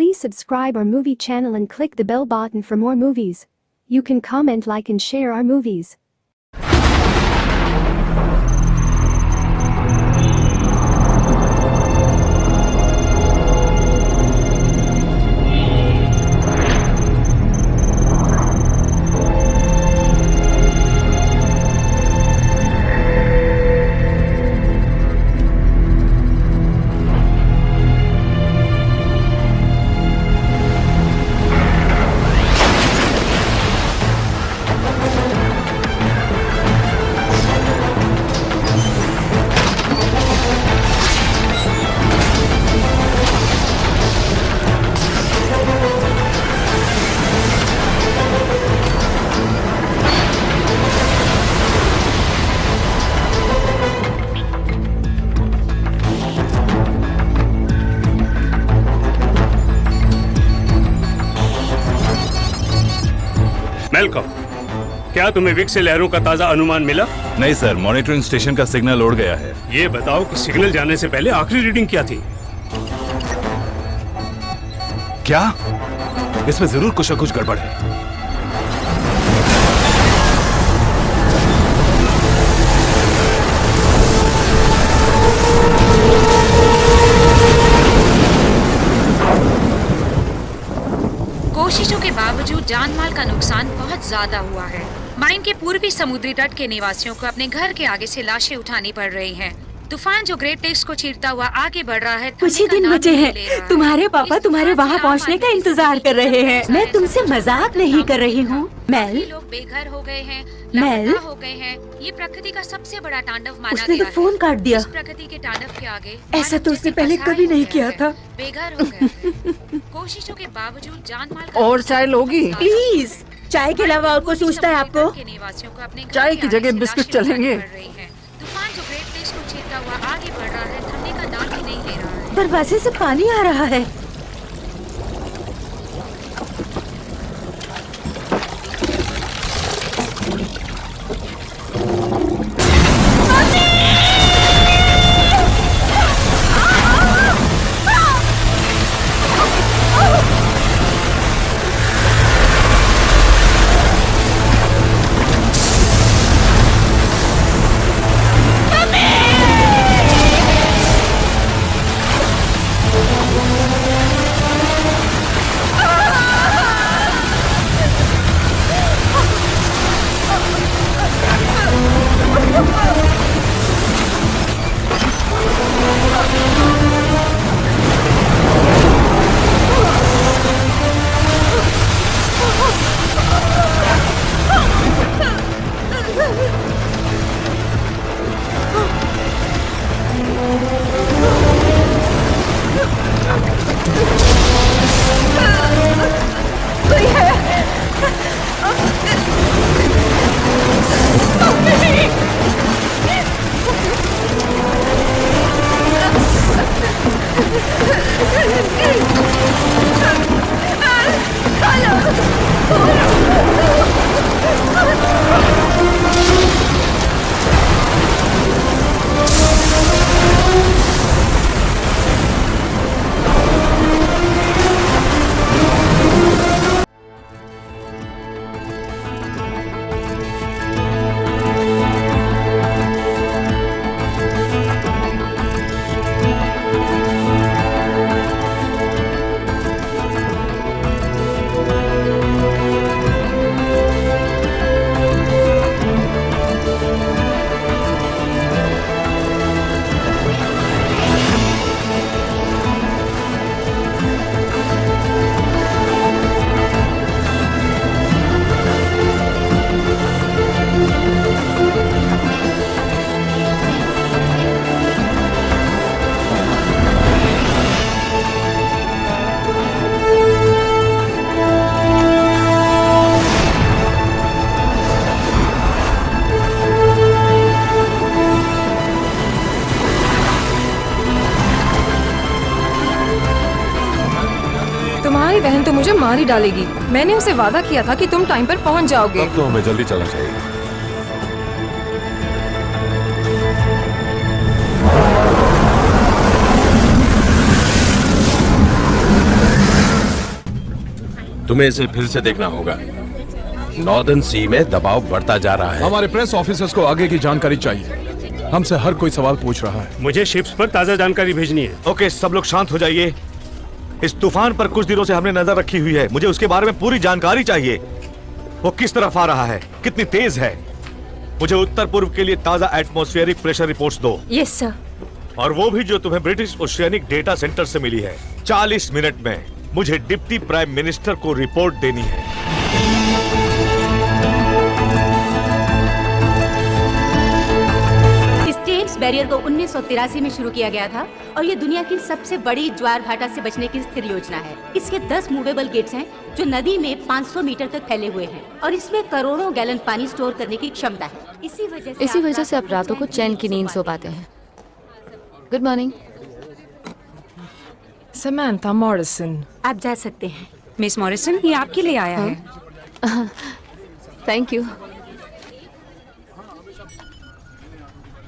Please subscribe our movie channel and click the bell button for more movies. You can comment, like and share our movies. Welcome. क्या तुम्हें Wick से लहरों का ताजा अनुमान मिला? नहीं सर, मॉनिटरिंग स्टेशन का सिग्नल उड़ गया है। ये बताओ कि सिग्नल जाने से पहले आखिरी रीडिंग क्या थी? क्या? इसमें जरूर कुछ न कुछ गड़बड़ है। कोशिशों के बावजूद जान माल का नुकसान बहुत ज्यादा हुआ है। माइन के पूर्वी समुद्री तट के निवासियों को अपने घर के आगे से लाशें उठानी पड़ रही हैं। तूफान जो ग्रेट लेक्स को चीरता हुआ आगे बढ़ रहा है। कुछ ही दिन बचे हैं। तुम्हारे पापा तुम्हारे वहाँ पहुँचने का इंतजार कर रहे हैं। मैं तुमसे मजाक नहीं कर रही हूँ। मेल, लोग बेघर हो गए हैं, मेल हो गए हैं। ये प्रकृति का सबसे बड़ा तांडव माना उसने गया तो फोन काट दिया। इस प्रकृति के तांडव के आगे ऐसा तो उसने पहले कभी नहीं किया था। बेघर हो गए। कोशिशों के बावजूद जान माल और चाय लोगी? प्लीज, चाय के अलावा और कुछ सूझता है आपको? चाय की जगह बिस्कुट चलेंगे। तूफान जो ग्रेट लेक्स को चीरता हुआ आगे बढ़ रहा है, थमने का नाम ही नहीं ले रहा है। दरवाजे से पानी आ रहा है। तुम्हारी बहन तो मुझे मार ही डालेगी। मैंने उसे वादा किया था कि तुम टाइम पर पहुंच जाओगे। तब तो हमें जल्दी चलना चाहिए। तुम्हें इसे फिर से देखना होगा। नॉर्दर्न सी में दबाव बढ़ता जा रहा है। हमारे प्रेस ऑफिसर्स को आगे की जानकारी चाहिए। हमसे हर कोई सवाल पूछ रहा है। मुझे शिप्स पर ताज़ा जानकारी भेजनी है। ओके, सब लोग शांत हो जाइए। इस तूफान पर कुछ दिनों से हमने नजर रखी हुई है। मुझे उसके बारे में पूरी जानकारी चाहिए। वो किस तरफ आ रहा है, कितनी तेज है। मुझे उत्तर पूर्व के लिए ताजा एटमॉस्फेरिक प्रेशर रिपोर्ट्स दो। Yes sir. और वो भी जो तुम्हें ब्रिटिश ओशियानिक डेटा सेंटर से मिली है। 40 मिनट में मुझे डिप्टी प्राइम मिनिस्टर को रिपोर्ट देनी है। स्टेट्स बैरियर को 1983 में शुरू किया गया था और ये दुनिया की सबसे बड़ी ज्वार भाटा से बचने की स्थिर योजना है। इसके 10 मूवेबल गेट्स हैं जो नदी में 500 मीटर तक फैले हुए हैं और इसमें करोड़ों गैलन पानी स्टोर करने की क्षमता है। इसी वजह से आप रातों को चैन की नींद सो पाते हैं। Good morning. Samantha Morrison. आप जा सकते हैं। मिस मॉरिसन, ये आपके लिए आया है। Thank you.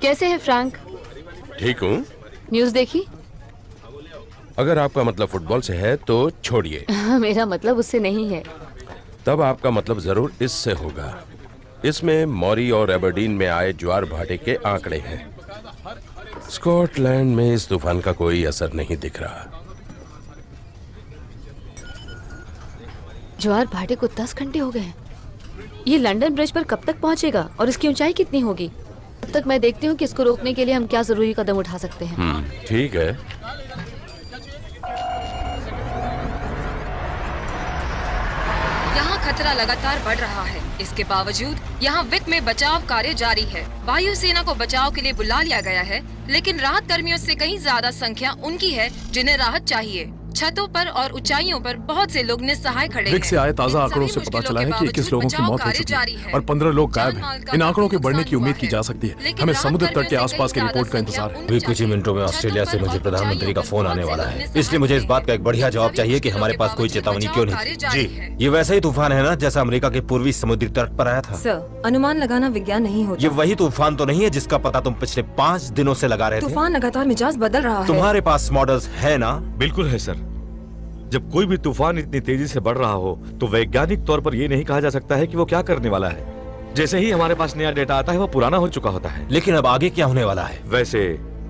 कैसे है फ्रैंक? ठीक हूँ। न्यूज़ देखी? अगर आपका मतलब फुटबॉल से है तो छोड़िए। मेरा मतलब उससे नहीं है। तब आपका मतलब जरूर इससे होगा। इसमें मॉरी और एबरडीन में आए ज्वार भाटे के आंकड़े हैं। स्कॉटलैंड में इस तूफान का कोई असर नहीं दिख रहा। ज्वार भाटे को 10 घंटे हो गए। ये लंदन ब्रिज पर कब तक पहुंचेगा और इसकी ऊंचाई कितनी होगी? तब तक मैं देखती हूँ कि इसको रोकने के लिए हम क्या जरूरी कदम उठा सकते हैं। ठीक है। यहाँ खतरा लगातार बढ़ रहा है। इसके बावजूद यहाँ वित्त में बचाव कार्य जारी है। वायुसेना को बचाव के लिए बुला लिया गया है, लेकिन राहत कर्मियों से कहीं ज्यादा संख्या उनकी है जिन्हें राहत चाहिए। छतों पर और ऊंचाइयों पर बहुत से लोग निस्सहाय खड़े हैं। विक से आए ताजा आंकड़ों से पता चला है कि 21 लोगों की मौत हो चुकी है और 15 लोग गायब हैं। इन आंकड़ों के बढ़ने की उम्मीद की जा सकती है। हमें समुद्र तट के आसपास की रिपोर्ट का इंतजार है। अभी कुछ ही मिनटों में ऑस्ट्रेलिया से मुझे प्रधानमंत्री का फोन आने वाला है, इसलिए मुझे इस बात का एक बढ़िया जवाब चाहिए कि हमारे पास कोई चेतावनी क्यों नहीं। जी, ये वैसा ही तूफान है ना जैसा अमेरिका के पूर्वी समुद्री तट पर आया था। सर, अनुमान लगाना विज्ञान नहीं होता। ये वही तूफान तो नहीं है जिसका पता तुम पिछले 5 दिनों से लगा रहे थे? तूफान लगातार मिजाज बदल रहा है। तुम्हारे पास मॉडल्स है ना? बिल्कुल है सर। जब कोई भी तूफान इतनी तेजी से बढ़ रहा हो तो वैज्ञानिक तौर पर यह नहीं कहा जा सकता है कि वो क्या करने वाला है। जैसे ही हमारे पास नया डेटा आता है वो पुराना हो चुका होता है। लेकिन अब आगे क्या होने वाला है? वैसे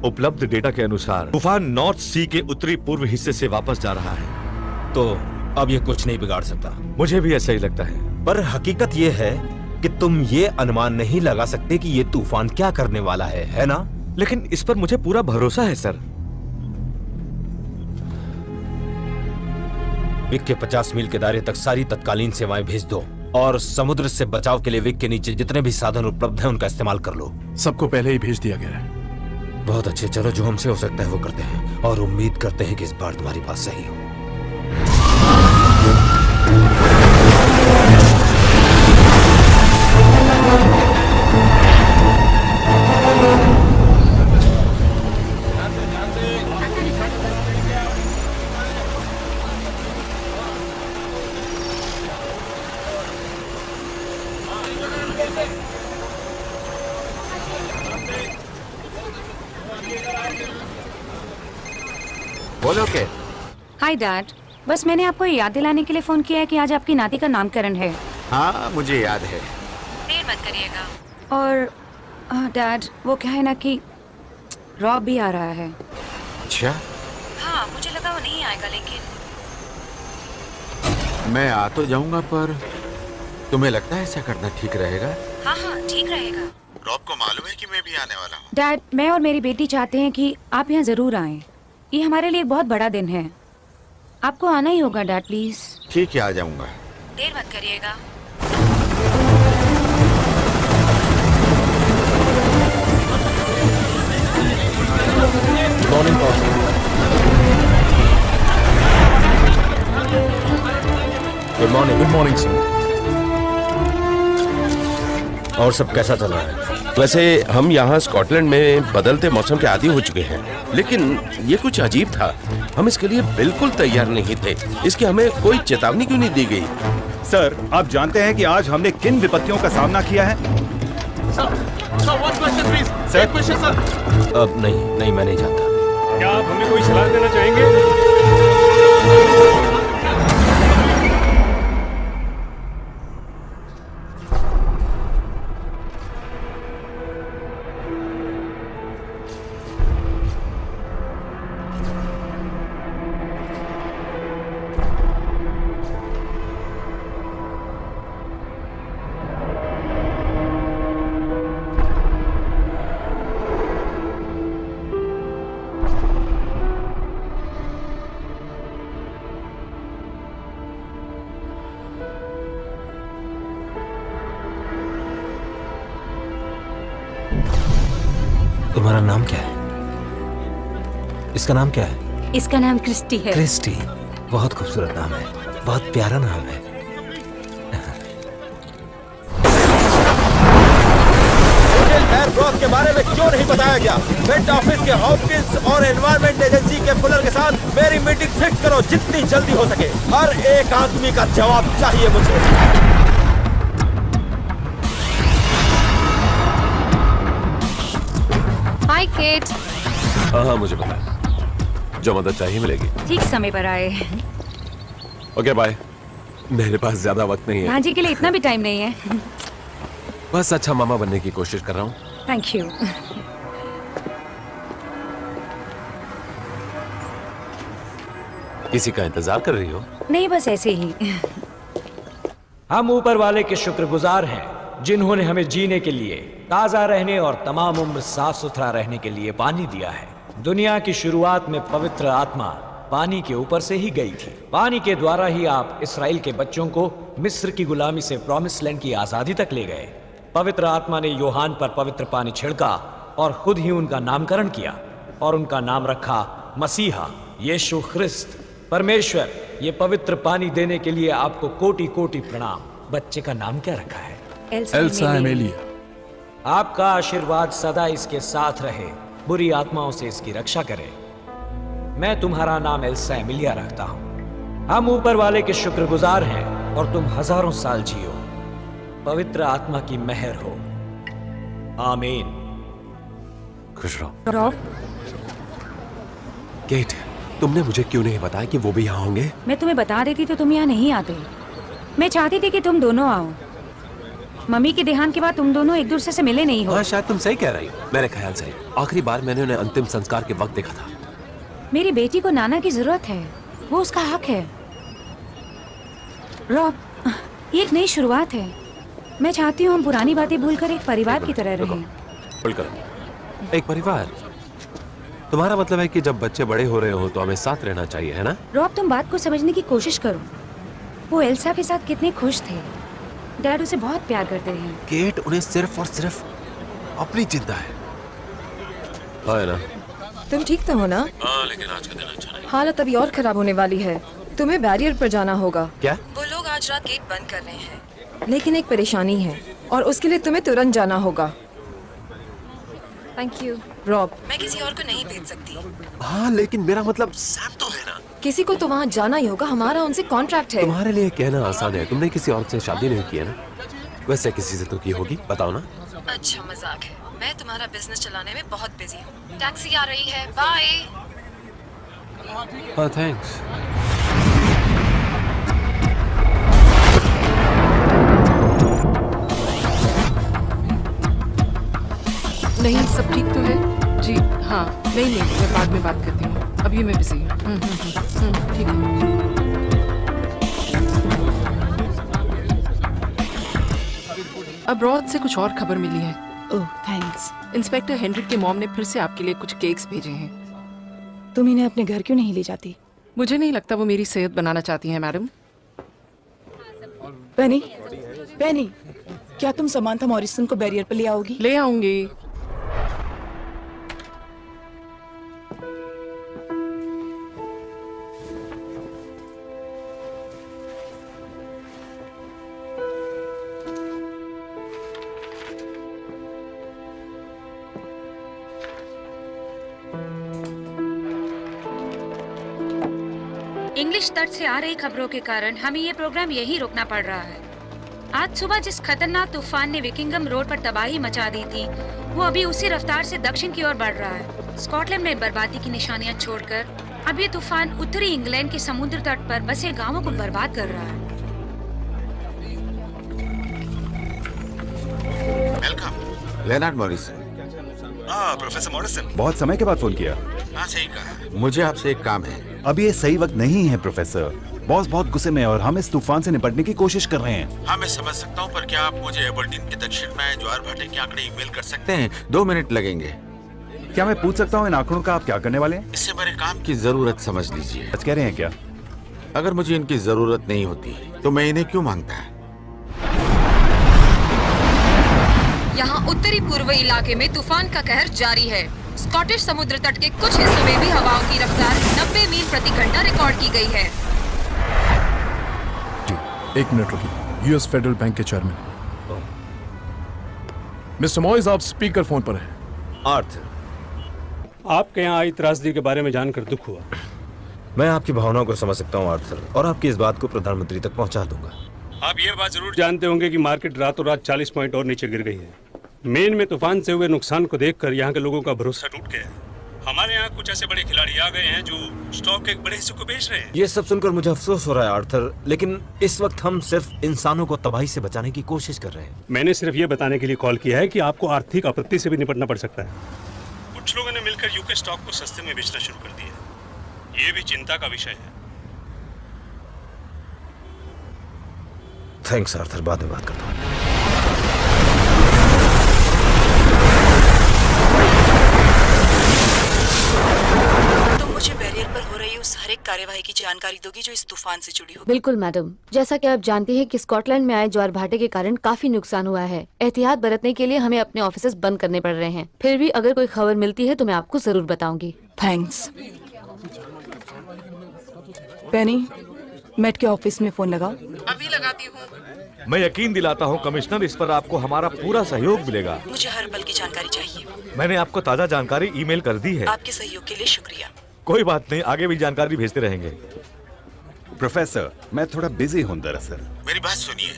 उपलब्ध डेटा के अनुसार तूफान नॉर्थ सी के उत्तरी पूर्व हिस्से से वापस जा रहा है। तो अब ये कुछ नहीं बिगाड़ सकता। मुझे भी ऐसा ही लगता है। पर हकीकत ये है कि तुम ये अनुमान नहीं लगा सकते कि ये तूफान क्या करने वाला है ना? लेकिन इस पर मुझे पूरा भरोसा है सर। विक के 50 मील के दायरे तक सारी तत्कालीन सेवाएं भेज दो और समुद्र से बचाव के लिए विक के नीचे जितने भी साधन उपलब्ध हैं उनका इस्तेमाल कर लो। सबको पहले ही भेज दिया गया है। बहुत अच्छे, चलो जो हमसे हो सकता है वो करते हैं और उम्मीद करते हैं कि इस बार तुम्हारी बात सही हो। बोलो के। हाय डैड, बस मैंने आपको याद दिलाने के लिए फोन किया है कि आज आपकी नाती का नामकरण है। हाँ मुझे याद है। देर मत करिएगा। और डैड, वो क्या है ना कि रॉब भी आ रहा है। अच्छा। हाँ, मुझे लगा वो नहीं आएगा, लेकिन मैं आ तो जाऊंगा, पर तुम्हें लगता है ऐसा करना ठीक रहेगा? हाँ हाँ ठीक रहेगा। रॉब को मालूम है कि मैं भी आने वाला हूँ। डैड, मैं और मेरी बेटी चाहते हैं कि आप यहाँ जरूर आएं। ये हमारे लिए एक बहुत बड़ा दिन है। आपको आना ही होगा डैड, प्लीज। ठीक है, आ जाऊंगा। देर मत करिएगा। Morning good morning. Good morning sir. और सब कैसा चल रहा है? वैसे हम यहाँ स्कॉटलैंड में बदलते मौसम के आदी हो चुके हैं, लेकिन ये कुछ अजीब था। हम इसके लिए बिल्कुल तैयार नहीं थे। इसकी हमें कोई चेतावनी क्यों नहीं दी गई? सर, आप जानते हैं कि आज हमने किन विपत्तियों का सामना किया है? अब नहीं, मैं नहीं जानता। क्या आप हमें कोई सलाह देना चाहेंगे? तुम्हारा नाम क्या है? इसका नाम क्या है? इसका नाम क्रिस्टी है। क्रिस्टी, बहुत खूबसूरत नाम है, बहुत प्यारा नाम है। मुझे एयर ब्रॉथ के बारे में क्यों नहीं बताया गया? वेट ऑफिस के हॉपकिंस और एनवायरमेंट एजेंसी के फुलर के साथ मेरी मीटिंग फिक्स करो जितनी जल्दी हो सके। हर एक आदमी का जवाब चाहिए मुझे। हाय केट। हाँ मुझे पता है, जो मदद चाहिए मिलेगी। ठीक समय पर आए। Okay bye. मेरे पास ज्यादा वक्त नहीं है। भांजी के लिए इतना भी टाइम नहीं है। बस अच्छा मामा बनने की कोशिश कर रहा हूँ। Thank you. किसी का इंतजार कर रही हो? नहीं, बस ऐसे ही। हम ऊपर वाले के शुक्रगुजार हैं जिन्होंने हमें जीने के लिए, ताजा रहने और तमाम उम्र साफ सुथरा रहने के लिए पानी दिया है। दुनिया की शुरुआत में पवित्र आत्मा पानी के ऊपर से ही गई थी। पानी के द्वारा ही आप इसराइल के बच्चों को मिस्र की गुलामी से प्रॉमिस लैंड की आजादी तक ले गए। पवित्र आत्मा ने यूहान पर पवित्र पानी छिड़का और खुद ही उनका नामकरण किया और उनका नाम रखा मसीहा, यीशु ख्रिस्त। परमेश्वर, ये पवित्र पानी देने के लिए आपको कोटि कोटि प्रणाम। बच्चे का नाम क्या रखा है? Elsa Amelia. आपका आशीर्वाद सदा इसके साथ रहे, बुरी आत्माओं से इसकी रक्षा करे। मैं तुम्हारा नाम एल्सा एमिलिया रखता हूँ। हम ऊपर वाले के शुक्रगुजार हैं और तुम हजारों साल जियो। पवित्र आत्मा की मेहर हो। आमीन। खुश रहो। रॉब, केट, तुमने मुझे क्यों नहीं बताया कि वो भी यहाँ होंगे? मैं तुम्हें बता देती तो तुम यहाँ नहीं आते। मैं चाहती थी कि तुम दोनों आओ। मम्मी के देहांत के बाद तुम दोनों एक दूसरे से मिले नहीं हो। हाँ, शायद तुम सही कह रही हो। मेरे ख्याल से आखिरी बार मैंने उन्हें अंतिम संस्कार के वक्त देखा था। मेरी बेटी को नाना की जरूरत है, वो उसका हक है। रॉब, ये एक नई शुरुआत है। मैं चाहती हूँ हम पुरानी बातें भूलकर एक परिवार की तरह रहें। एक परिवार? तुम्हारा मतलब है कि जब बच्चे बड़े हो रहे हो तो हमें साथ रहना चाहिए, है ना? रॉब, तुम बात को समझने की कोशिश करो। वो एल्सा के साथ कितने खुश थे। डैड उसे बहुत प्यार करते हैं। केट, उन्हें सिर्फ और सिर्फ अपनी चिंता है ना? तुम ठीक तो हो ना? हाँ, लेकिन आज का दिन अच्छा नहीं। हालत अभी और खराब होने वाली है। तुम्हें बैरियर पर जाना होगा। क्या? वो लोग आज रात गेट बंद कर रहे हैं, लेकिन एक परेशानी है और उसके लिए तुम्हें तुरंत जाना होगा। थैंक यू रॉब, मैं किसी और को नहीं भेज सकती। हाँ, लेकिन मेरा मतलब सैम तो है ना। किसी को तो वहाँ जाना ही होगा, हमारा उनसे कॉन्ट्रैक्ट है। तुम्हारे लिए कहना आसान है, तुमने किसी और से शादी नहीं की है ना? वैसे किसी से तो की होगी, बताओ ना। अच्छा मजाक है, मैं तुम्हारा बिजनेस चलाने में बहुत बिजी हूँ। टैक्सी आ रही है, बाय। हाँ, थैंक्स। नहीं, सब ठीक तो है जी? हाँ, नहीं, मैं बाद में बात करती हूँ, अभी मैं बिजी हूँ। ठीक है। अब्रॉड से कुछ और खबर मिली है। ओह, थैंक्स। इंस्पेक्टर हेनरिक के मॉम ने फिर से आपके लिए कुछ केक्स भेजे हैं। तुम इन्हें अपने घर क्यों नहीं ले जाती? मुझे नहीं लगता वो मेरी सेहत बनाना चाहती हैं, मैडम। पेनी, पेनी, क्या तुम समांथा मॉरिसन को बैरियर पर ले आओगी? ले आऊंगी। इंग्लिश तट से आ रही खबरों के कारण हमें ये प्रोग्राम यहीं रोकना पड़ रहा है। आज सुबह जिस खतरनाक तूफान ने विकिंगम रोड पर तबाही मचा दी थी, वो अभी उसी रफ्तार से दक्षिण की ओर बढ़ रहा है। स्कॉटलैंड में बर्बादी की निशानियां छोड़कर अब ये तूफान उत्तरी इंग्लैंड के समुद्र तट पर बसे गांवों को बर्बाद कर रहा है। Welcome, Leonard Morrison. हाँ, प्रोफेसर मॉरिसन। बहुत समय के बाद फोन किया। हाँ, सही कहा। मुझे आपसे एक काम है। अभी ये सही वक्त नहीं है प्रोफेसर। बॉस बहुत गुस्से में है और हम इस तूफान से निपटने की कोशिश कर रहे हैं। हाँ, मैं समझ सकता हूँ, पर क्या आप मुझे एबरडीन के दक्षिण में ज्वार भाटे के आंकड़े ईमेल कर सकते हैं? 2 मिनट लगेंगे। क्या मैं पूछ सकता हूँ इन आंकड़ों का आप क्या करने वाले हैं? इससे मेरे काम की जरूरत समझ लीजिए। सच कह रहे हैं क्या? अगर मुझे इनकी जरूरत नहीं होती तो मैं इन्हें क्यों मांगता? यहाँ उत्तरी पूर्व इलाके में तूफान का कहर जारी है। स्कॉटिश समुद्र तट के कुछ हिस्सों में भी हवाओं की रफ्तार 90 मील प्रति घंटा रिकॉर्ड की गई है। जी, एक मिनट रुकिए। यूएस फेडरल बैंक के चेयरमैन मिस्टर मॉइस, आप स्पीकर फोन पर हैं। आर्थर, आपके यहाँ आई त्रासदी के बारे में जानकर दुख हुआ। मैं आपकी भावनाओं को समझ सकता हूँ आर्थर, और आपकी इस बात को प्रधानमंत्री तक पहुँचा दूंगा। आप ये बात जरूर जानते होंगे कि मार्केट रातों रात 40 पॉइंट और नीचे गिर गई है। मेन में तूफान से हुए नुकसान को देखकर यहाँ के लोगों का भरोसा टूट गया है। हमारे यहाँ कुछ ऐसे बड़े खिलाड़ी आ गए हैं जो स्टॉक के एक बड़े हिस्से को बेच रहे हैं। ये सब सुनकर मुझे अफसोस हो रहा है आर्थर, लेकिन इस वक्त हम सिर्फ इंसानों को तबाही से बचाने की कोशिश कर रहे हैं। मैंने सिर्फ ये बताने के लिए कॉल किया है कि आपको आर्थिक आपत्ति से भी निपटना पड़ सकता है। कुछ लोगों ने मिलकर यूके स्टॉक को सस्ते में बेचना शुरू कर दिया। ये भी चिंता का विषय है। थैंक्स आर्थर, बाद में बात करता हूँ। तुम मुझे बैरियर पर हो रही उस हर एक कार्यवाही की जानकारी दोगी जो इस तूफान से जुड़ी हो? बिल्कुल मैडम, जैसा कि आप जानती हैं कि स्कॉटलैंड में आए ज्वार भाटे के कारण काफी नुकसान हुआ है। एहतियात बरतने के लिए हमें अपने ऑफिसेज बंद करने पड़ रहे हैं। फिर भी अगर कोई खबर मिलती है तो मैं आपको जरूर बताऊंगी। थैंक्स। पेनी, मेट के ऑफिस में फोन लगा। अभी लगाती हूँ। मैं यकीन दिलाता हूँ कमिश्नर, इस पर आपको हमारा पूरा सहयोग मिलेगा। मुझे हर पल की जानकारी चाहिए। मैंने आपको ताज़ा जानकारी ईमेल कर दी है। आपके सहयोग के लिए शुक्रिया। कोई बात नहीं, आगे भी जानकारी भेजते रहेंगे। प्रोफेसर, मैं थोड़ा बिजी हूँ दरअसल। मेरी बात सुनिए,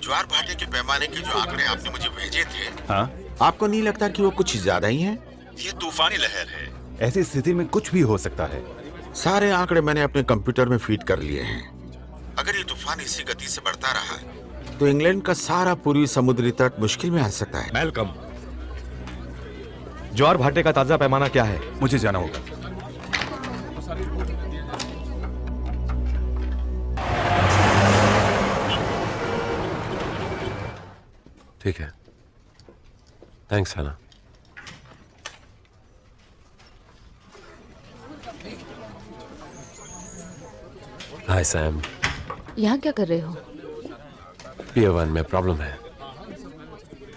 ज्वार भाटे के पैमाने के जो आंकड़े आपने मुझे भेजे थे, हाँ, आपको नहीं लगता कि वो कुछ ज्यादा ही हैं? ये तूफानी लहर है। ऐसी स्थिति में कुछ भी हो सकता है। सारे आंकड़े मैंने अपने कंप्यूटर में फीड कर लिए हैं। अगर ये तूफान इसी गति से बढ़ता रहा तो इंग्लैंड का सारा पूर्वी समुद्री तट मुश्किल में आ सकता है। वेलकम। ज्वार भाटे का ताजा पैमाना क्या है? मुझे जाना होगा। ठीक है, थैंक्स हैना। हाय सैम। यहाँ क्या कर रहे हो? पियर 1 में प्रॉब्लम है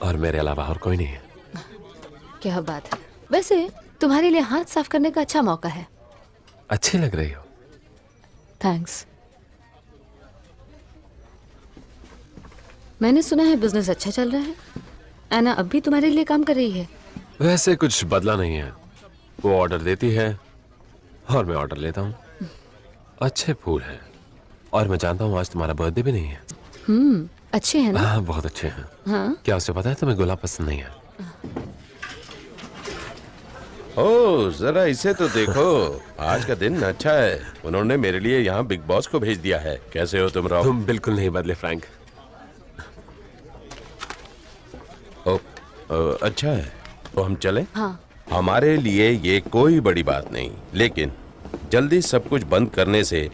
और मेरे अलावा और कोई नहीं है। क्या बात है। वैसे तुम्हारे लिए हाथ साफ करने का अच्छा मौका है। अच्छी लग रही हो। थैंक्स। मैंने सुना है बिजनेस अच्छा चल रहा है। एना अब भी तुम्हारे लिए काम कर रही है? वैसे कुछ बदला नहीं है। वो ऑर्डर देती है और मैं ऑर्डर लेता हूँ। अच्छे फूल हैं और मैं जानता हूँ आज तुम्हारा बर्थडे भी नहीं है। अच्छे हैं ना? हाँ, बहुत अच्छे हैं। हाँ? क्या उसे पता है तुम्हें गुलाब पसंद नहीं है? ओह, जरा इसे तो देखो। आज का दिन अच्छा है। उन्होंने मेरे लिए यहाँ बिग बॉस को भेज दिया है। कैसे हो तुम रॉब? तुम बिल्कुल नहीं बदले फ्रैंक। अच्छा है, तो हम चलें? हाँ। हमारे लिए ये कोई बड़ी बात नहीं, लेकिन जल्दी सब कुछ बंद करने से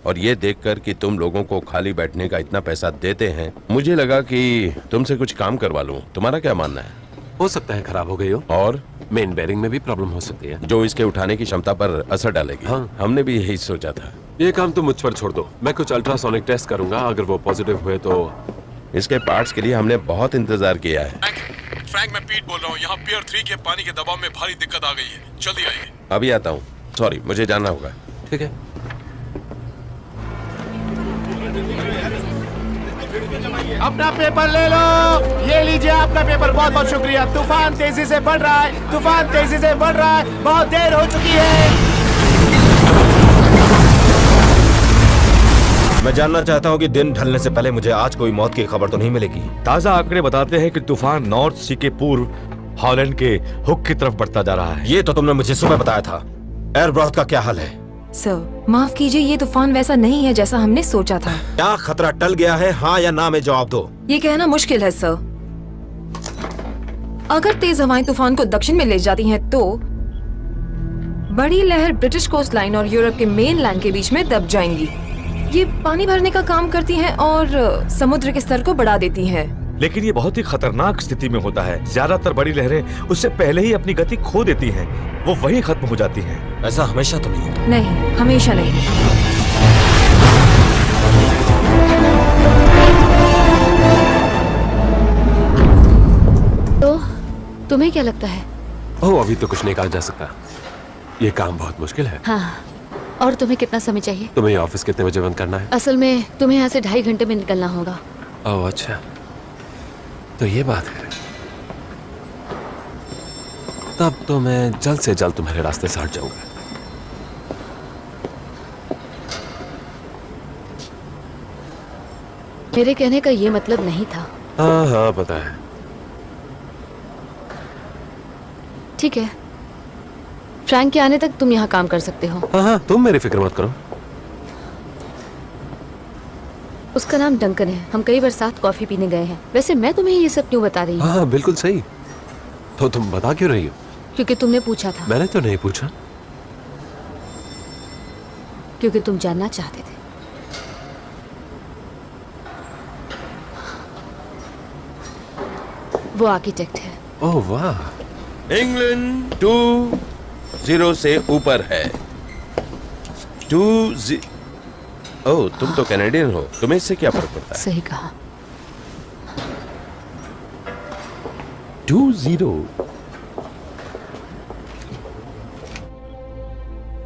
और ये देखकर कि तुम लोगों को खाली बैठने का इतना पैसा देते हैं, मुझे लगा कि तुमसे कुछ काम करवा लूं। तुम्हारा क्या मानना है? हो सकता है खराब हो गई हो और मेन बेरिंग में भी प्रॉब्लम हो सकती है जो इसके उठाने की क्षमता पर असर डालेगी। हाँ, हमने भी यही सोचा था। ये काम तुम मुझ पर छोड़ दो। मैं कुछ अल्ट्रासोनिक टेस्ट करूंगा, अगर वो पॉजिटिव हुए तो। इसके पार्ट्स के लिए हमने बहुत इंतजार किया है। फ्रैंक, मैं पीट बोल रहा हूँ। यहाँ पियर 3 के पानी के दबाव में भारी दिक्कत आ गई है। जल्दी आइए। अभी आता हूँ। सॉरी, मुझे जाना होगा। ठीक है। अपना पेपर ले लो। ये लीजिए आपका पेपर। बहुत बहुत शुक्रिया। तूफान तेजी से बढ़ रहा है। तूफान तेजी से बढ़ रहा है। बहुत देर हो चुकी है। मैं जानना चाहता हूँ कि दिन ढलने से पहले मुझे आज कोई मौत की खबर तो नहीं मिलेगी। ताजा आंकड़े बताते हैं कि तूफान नॉर्थ सी के पूर्व हॉलैंड के हुक की तरफ बढ़ता जा रहा है। ये तो तुमने मुझे सुबह बताया था। एयरब्रॉथ का क्या हाल है? सर, माफ कीजिए, ये तूफान वैसा नहीं है जैसा हमने सोचा था। क्या खतरा टल गया है? हाँ या ना में जवाब दो। ये कहना मुश्किल है सर। अगर तेज हवाएं तूफान को दक्षिण में ले जाती हैं तो बड़ी लहर ब्रिटिश कोस्ट लाइन और यूरोप के मेन लैंड के बीच में दब जाएंगी। ये पानी भरने का काम करती हैं और समुद्र के स्तर को बढ़ा देती हैं। लेकिन ये बहुत ही खतरनाक स्थिति में होता है। ज्यादातर बड़ी लहरें उससे पहले ही अपनी गति खो देती हैं। वो वहीं खत्म हो जाती हैं। ऐसा हमेशा तो नहीं होता। नहीं, हमेशा नहीं। तो तुम्हें क्या लगता है? ओह, अभी तो कुछ नहीं कहा जा सकता। ये काम बहुत मुश्किल है। हाँ, और तुम्हें कितना समय चाहिए? तुम्हें ऑफिस कितने बजे बंद करना है? असल में तुम्हें यहाँ से 2.5 घंटे में निकलना होगा। ओह अच्छा, तो ये बात है। तब तो मैं जल्द से जल्द तुम्हारे रास्ते से हट जाऊंगा। मेरे कहने का ये मतलब नहीं था। हाँ हाँ पता है। ठीक है, फ्रैंक के आने तक तुम यहाँ काम कर सकते हो। हाँ हाँ, तुम मेरी फिक्र मत करो। उसका नाम डंकन है। हम कई बार साथ कॉफी पीने गए हैं। वैसे मैं तुम्हें ये सब क्यों बता रही हूँ? हाँ बिल्कुल सही। तो तुम बता क्यों रही हो? क्योंकि तुमने पूछा था। मैंने तो नहीं पूछा। क्योंकि तुम जानना चाहते थे। वो आर्किटेक्ट है। ओह वाह। इंग्लैंड 2-0 से ऊपर है। 2-0। ओह, तुम तो कैनेडियन हो, तुम्हें इससे क्या फर्क पड़ता है? सही कहा। 2-0।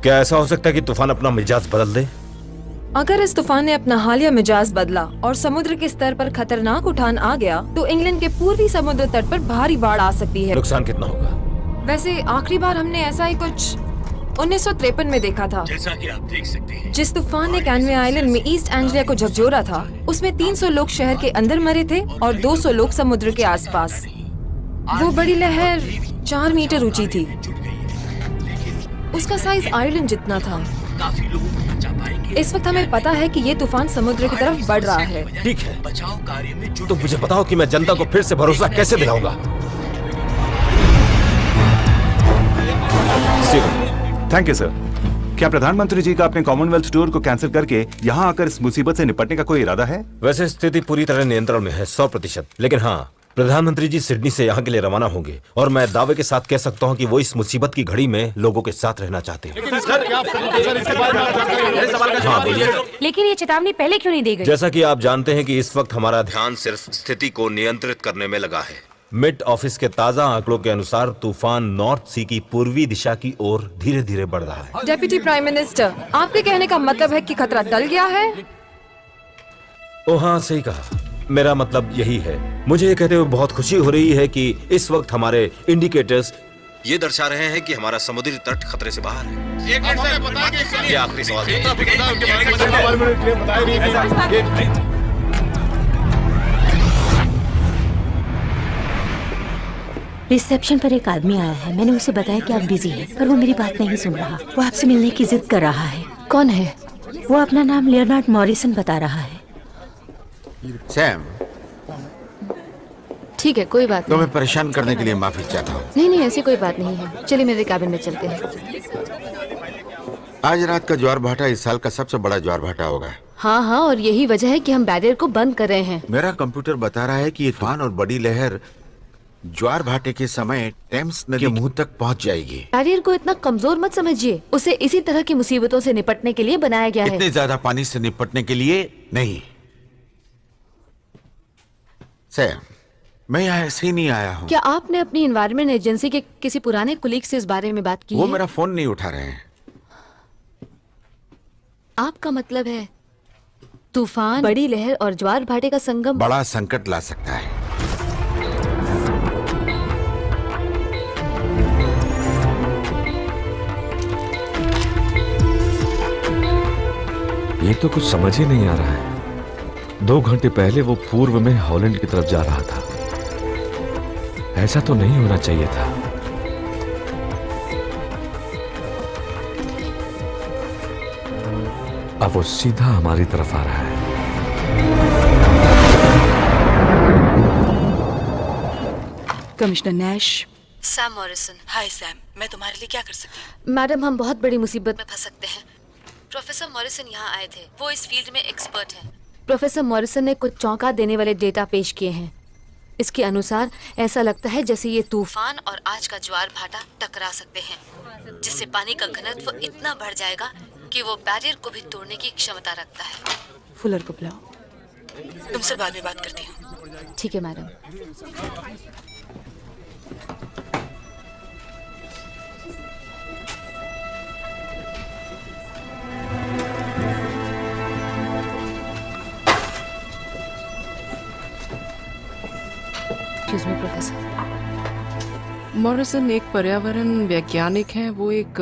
क्या ऐसा हो सकता है कि तूफान अपना मिजाज बदल दे? अगर इस तूफान ने अपना हालिया मिजाज बदला और समुद्र के स्तर पर खतरनाक उठान आ गया तो इंग्लैंड के पूर्वी समुद्र तट पर भारी बाढ़ आ सकती है। नुकसान कितना होगा? वैसे आखिरी बार हमने ऐसा ही कुछ 1953 में देखा था। जैसा कि आप देख सकते हैं, जिस तूफान ने कैनवे आइलैंड में ईस्ट एंग्लिया को झकझोरा था, उसमें 300 लोग शहर के अंदर मरे थे और 200 लोग समुद्र के आसपास। वो बड़ी लहर 4 मीटर ऊंची थी। उसका साइज आयरलैंड जितना था। इस वक्त हमें पता है कि ये तूफान समुद्र की तरफ बढ़ रहा है। ठीक है, तो मुझे बताओ कि मैं जनता को फिर से भरोसा कैसे दिलाऊंगा? Thank you sir. क्या प्रधानमंत्री जी का अपने कॉमनवेल्थ टूर को कैंसिल करके यहाँ आकर इस मुसीबत से निपटने का कोई इरादा है? वैसे स्थिति पूरी तरह नियंत्रण में है, 100%। लेकिन हाँ, प्रधानमंत्री जी सिडनी से यहाँ के लिए रवाना होंगे और मैं दावे के साथ कह सकता हूँ कि वो इस मुसीबत की घड़ी में लोगों के साथ रहना चाहते हैं। हाँ बोलिए। लेकिन ये चेतावनी पहले क्यों नहीं दी गई? जैसा कि आप जानते हैं कि इस वक्त हमारा ध्यान सिर्फ स्थिति को नियंत्रित करने में लगा है। मिट ऑफिस के ताजा आंकड़ों के अनुसार तूफान नॉर्थ सी की पूर्वी दिशा की ओर धीरे धीरे बढ़ रहा है। डेप्यूटी प्राइम मिनिस्टर, आपके कहने का मतलब है कि खतरा टल गया है? ओ हाँ, सही कहा। मेरा मतलब यही है। मुझे ये कहते हुए बहुत खुशी हो रही है कि इस वक्त हमारे इंडिकेटर्स ये दर्शा रहे हैं कि हमारा समुद्री तट खतरे से बाहर है। ये आखिरी सवाल है। रिसेप्शन पर एक आदमी आया है। मैंने उसे बताया कि आप बिजी हैं, पर वो मेरी बात नहीं सुन रहा। वो आपसे मिलने की जिद कर रहा है। कौन है? वो अपना नाम लियोनार्ड मॉरिसन बता रहा है। सैम, ठीक है, कोई बात तो मैं परेशान करने के लिए माफी चाहता हूँ। नहीं, ऐसी कोई बात नहीं है। चलिए मेरे कैबिन में चलते हैं। आज रात का ज्वार भाटा इस साल का सबसे बड़ा ज्वार भाटा होगा। हाँ, और यही वजह है कि हम बैरियर को बंद कर रहे हैं। मेरा कंप्यूटर बता रहा है कि ये तूफान और बड़ी लहर ज्वार भाटे के समय टेम्स नदी के मुंह तक पहुंच जाएगी। बैरियर को इतना कमजोर मत समझिए। उसे इसी तरह की मुसीबतों से निपटने के लिए बनाया गया है। इतने ज्यादा पानी से निपटने के लिए नहीं। सैम, मैं यहाँ ऐसे ही नहीं आया हूँ। क्या आपने अपनी एनवायरनमेंट एजेंसी के किसी पुराने कुलीग से इस बारे में बात की वो है? मेरा फोन नहीं उठा रहे हैं। आपका मतलब है तूफान, बड़ी लहर और ज्वार भाटे का संगम बड़ा संकट ला सकता है। ये तो कुछ समझ ही नहीं आ रहा है। 2 घंटे पहले वो पूर्व में हॉलैंड की तरफ जा रहा था। ऐसा तो नहीं होना चाहिए था। अब वो सीधा हमारी तरफ आ रहा है। Commissioner Nash. Sam Morrison. Hi Sam, मैं तुम्हारे लिए क्या कर सकती हूँ? मैडम, हम बहुत बड़ी मुसीबत में फंस सकते हैं। प्रोफेसर मॉरिसन यहाँ आए थे। वो इस फील्ड में एक्सपर्ट हैं। प्रोफेसर मॉरिसन ने कुछ चौंका देने वाले डेटा पेश किए हैं। इसके अनुसार ऐसा लगता है जैसे ये तूफान और आज का ज्वार भाटा टकरा सकते हैं, जिससे पानी का घनत्व इतना बढ़ जाएगा कि वो बैरियर को भी तोड़ने की क्षमता रखता है। फुलर को बुलाओ। तुमसे बाद में बात करती हूँ। ठीक है madam. Excuse me professor. Morrison एक पर्यावरण वैज्ञानिक हैं। वो एक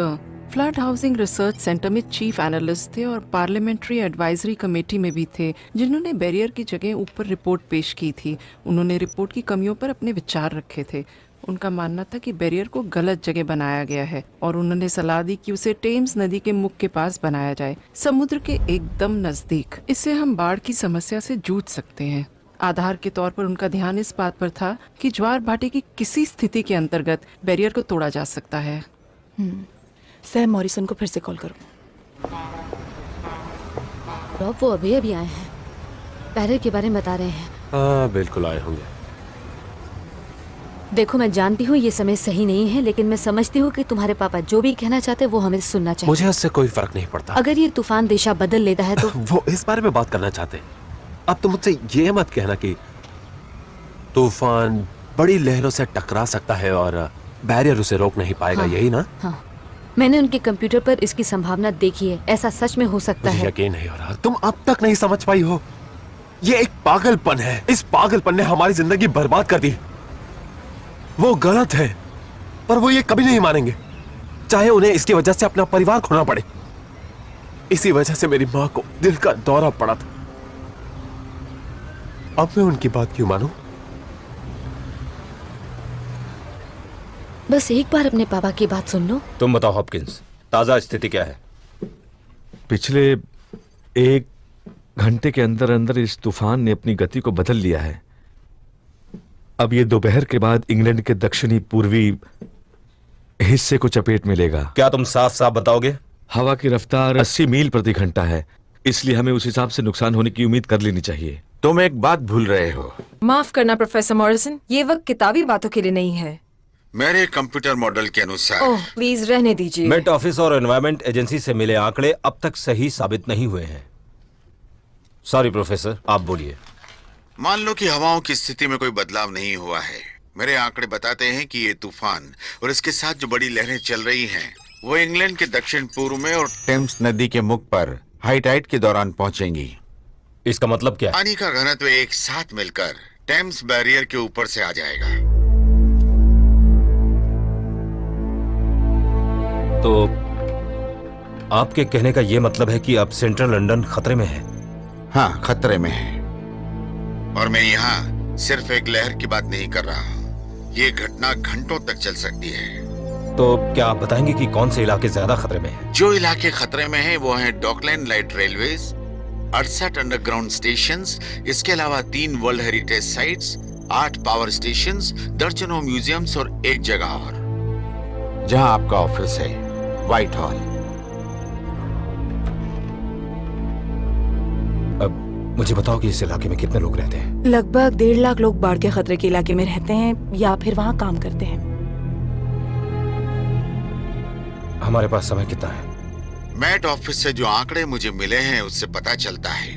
फ्लड हाउसिंग रिसर्च सेंटर में चीफ एनालिस्ट थे और पार्लियामेंट्री एडवाइजरी कमेटी में भी थे, जिन्होंने बैरियर की जगह ऊपर रिपोर्ट पेश की थी। उन्होंने रिपोर्ट की कमियों पर अपने विचार रखे थे। उनका मानना था कि बैरियर को गलत जगह बनाया गया है और उन्होंने सलाह दी कि उसे टेम्स नदी के मुख के पास बनाया जाए, समुद्र के एकदम नजदीक। इससे हम बाढ़ की समस्या से जूझ सकते हैं। आधार के तौर पर उनका ध्यान इस बात पर था कि ज्वार भाटे की किसी स्थिति के अंतर्गत बैरियर को तोड़ा जा सकता है। सैम मॉरिसन को फिर से कॉल करो। रॉब, वो अभी अभी आए हैं, बैरियर के बारे में बता रहे हैं। हाँ बिल्कुल आए होंगे। देखो, मैं जानती हूँ ये समय सही नहीं है, लेकिन मैं समझती हूँ कि तुम्हारे पापा जो भी कहना चाहते हैं वो हमें सुनना चाहिए। मुझे उससे कोई फर्क नहीं पड़ता। अगर ये तूफान दिशा बदल लेता है तो वो इस बारे में बात करना चाहते। अब तुम मुझसे ये मत कहना कि तूफान बड़ी लहरों से टकरा सकता है और बैरियर उसे रोक नहीं पाएगा। यही ना? हाँ, मैंने उनके कंप्यूटर पर इसकी संभावना देखी है। ऐसा सच में हो सकता है। यकीन नहीं हो रहा। तुम अब तक नहीं समझ पाई हो। ये एक पागलपन है। इस पागलपन ने हमारी जिंदगी बर्बाद कर दी। वो गलत है, पर वो ये कभी नहीं मानेंगे, चाहे उन्हें इसकी वजह से अपना परिवार खोना पड़े। इसी वजह से मेरी माँ को दिल का दौरा पड़ा था। अब मैं उनकी बात क्यों मानूं? बस एक बार अपने पापा की बात सुन लो। तुम बताओ हॉपकिंस, ताजा स्थिति क्या है? पिछले 1 घंटे के अंदर अंदर इस तूफान ने अपनी गति को बदल लिया है। अब ये दोपहर के बाद इंग्लैंड के दक्षिणी पूर्वी हिस्से को चपेट में लेगा। क्या तुम साफ साफ बताओगे? हवा की रफ्तार 80 मील प्रति घंटा है, इसलिए हमें उस हिसाब से नुकसान होने की उम्मीद कर लेनी चाहिए। तुम एक बात भूल रहे हो। माफ करना प्रोफेसर मॉरिसन, ये वक्त किताबी बातों के लिए नहीं है। मेरे कंप्यूटर मॉडल के अनुसार। ओह प्लीज रहने दीजिए। मेट ऑफिस और एनवायरमेंट एजेंसी से मिले आंकड़े अब तक सही साबित नहीं हुए हैं। सॉरी प्रोफेसर, आप बोलिए। मान लो कि हवाओं की स्थिति में कोई बदलाव नहीं हुआ है। मेरे आंकड़े बताते हैं कि ये तूफान और इसके साथ जो बड़ी लहरें चल रही हैं, वो इंग्लैंड के दक्षिण पूर्व में और टेम्स नदी के मुख पर हाई टाइड के दौरान पहुंचेंगी। इसका मतलब क्या है? पानी का घनत्व एक साथ मिलकर टेम्स बैरियर के ऊपर से आ जाएगा। तो आपके कहने का यह मतलब है कि अब सेंट्रल लंदन खतरे में है? हाँ, खतरे में है। और मैं यहाँ सिर्फ एक लहर की बात नहीं कर रहा हूँ। ये घटना घंटों तक चल सकती है। तो क्या आप बताएंगे कि कौन से इलाके ज्यादा खतरे में हैं? जो इलाके खतरे में हैं वो हैं Dockland light railways, 68 underground stations, इसके अलावा 3 world heritage sites, 8 power stations, दर्जनों म्यूजियम्स और एक जगह और जहां आपका ऑफिस है, व्हाइट हॉल। अब मुझे बताओ कि इस इलाके में कितने लोग रहते हैं? लगभग 1.5 लाख लोग बाढ़ के खतरे के इलाके में रहते हैं या फिर वहाँ काम करते हैं। हमारे पास समय कितना है? मैट ऑफिस से जो आंकड़े मुझे मिले हैं उससे पता चलता है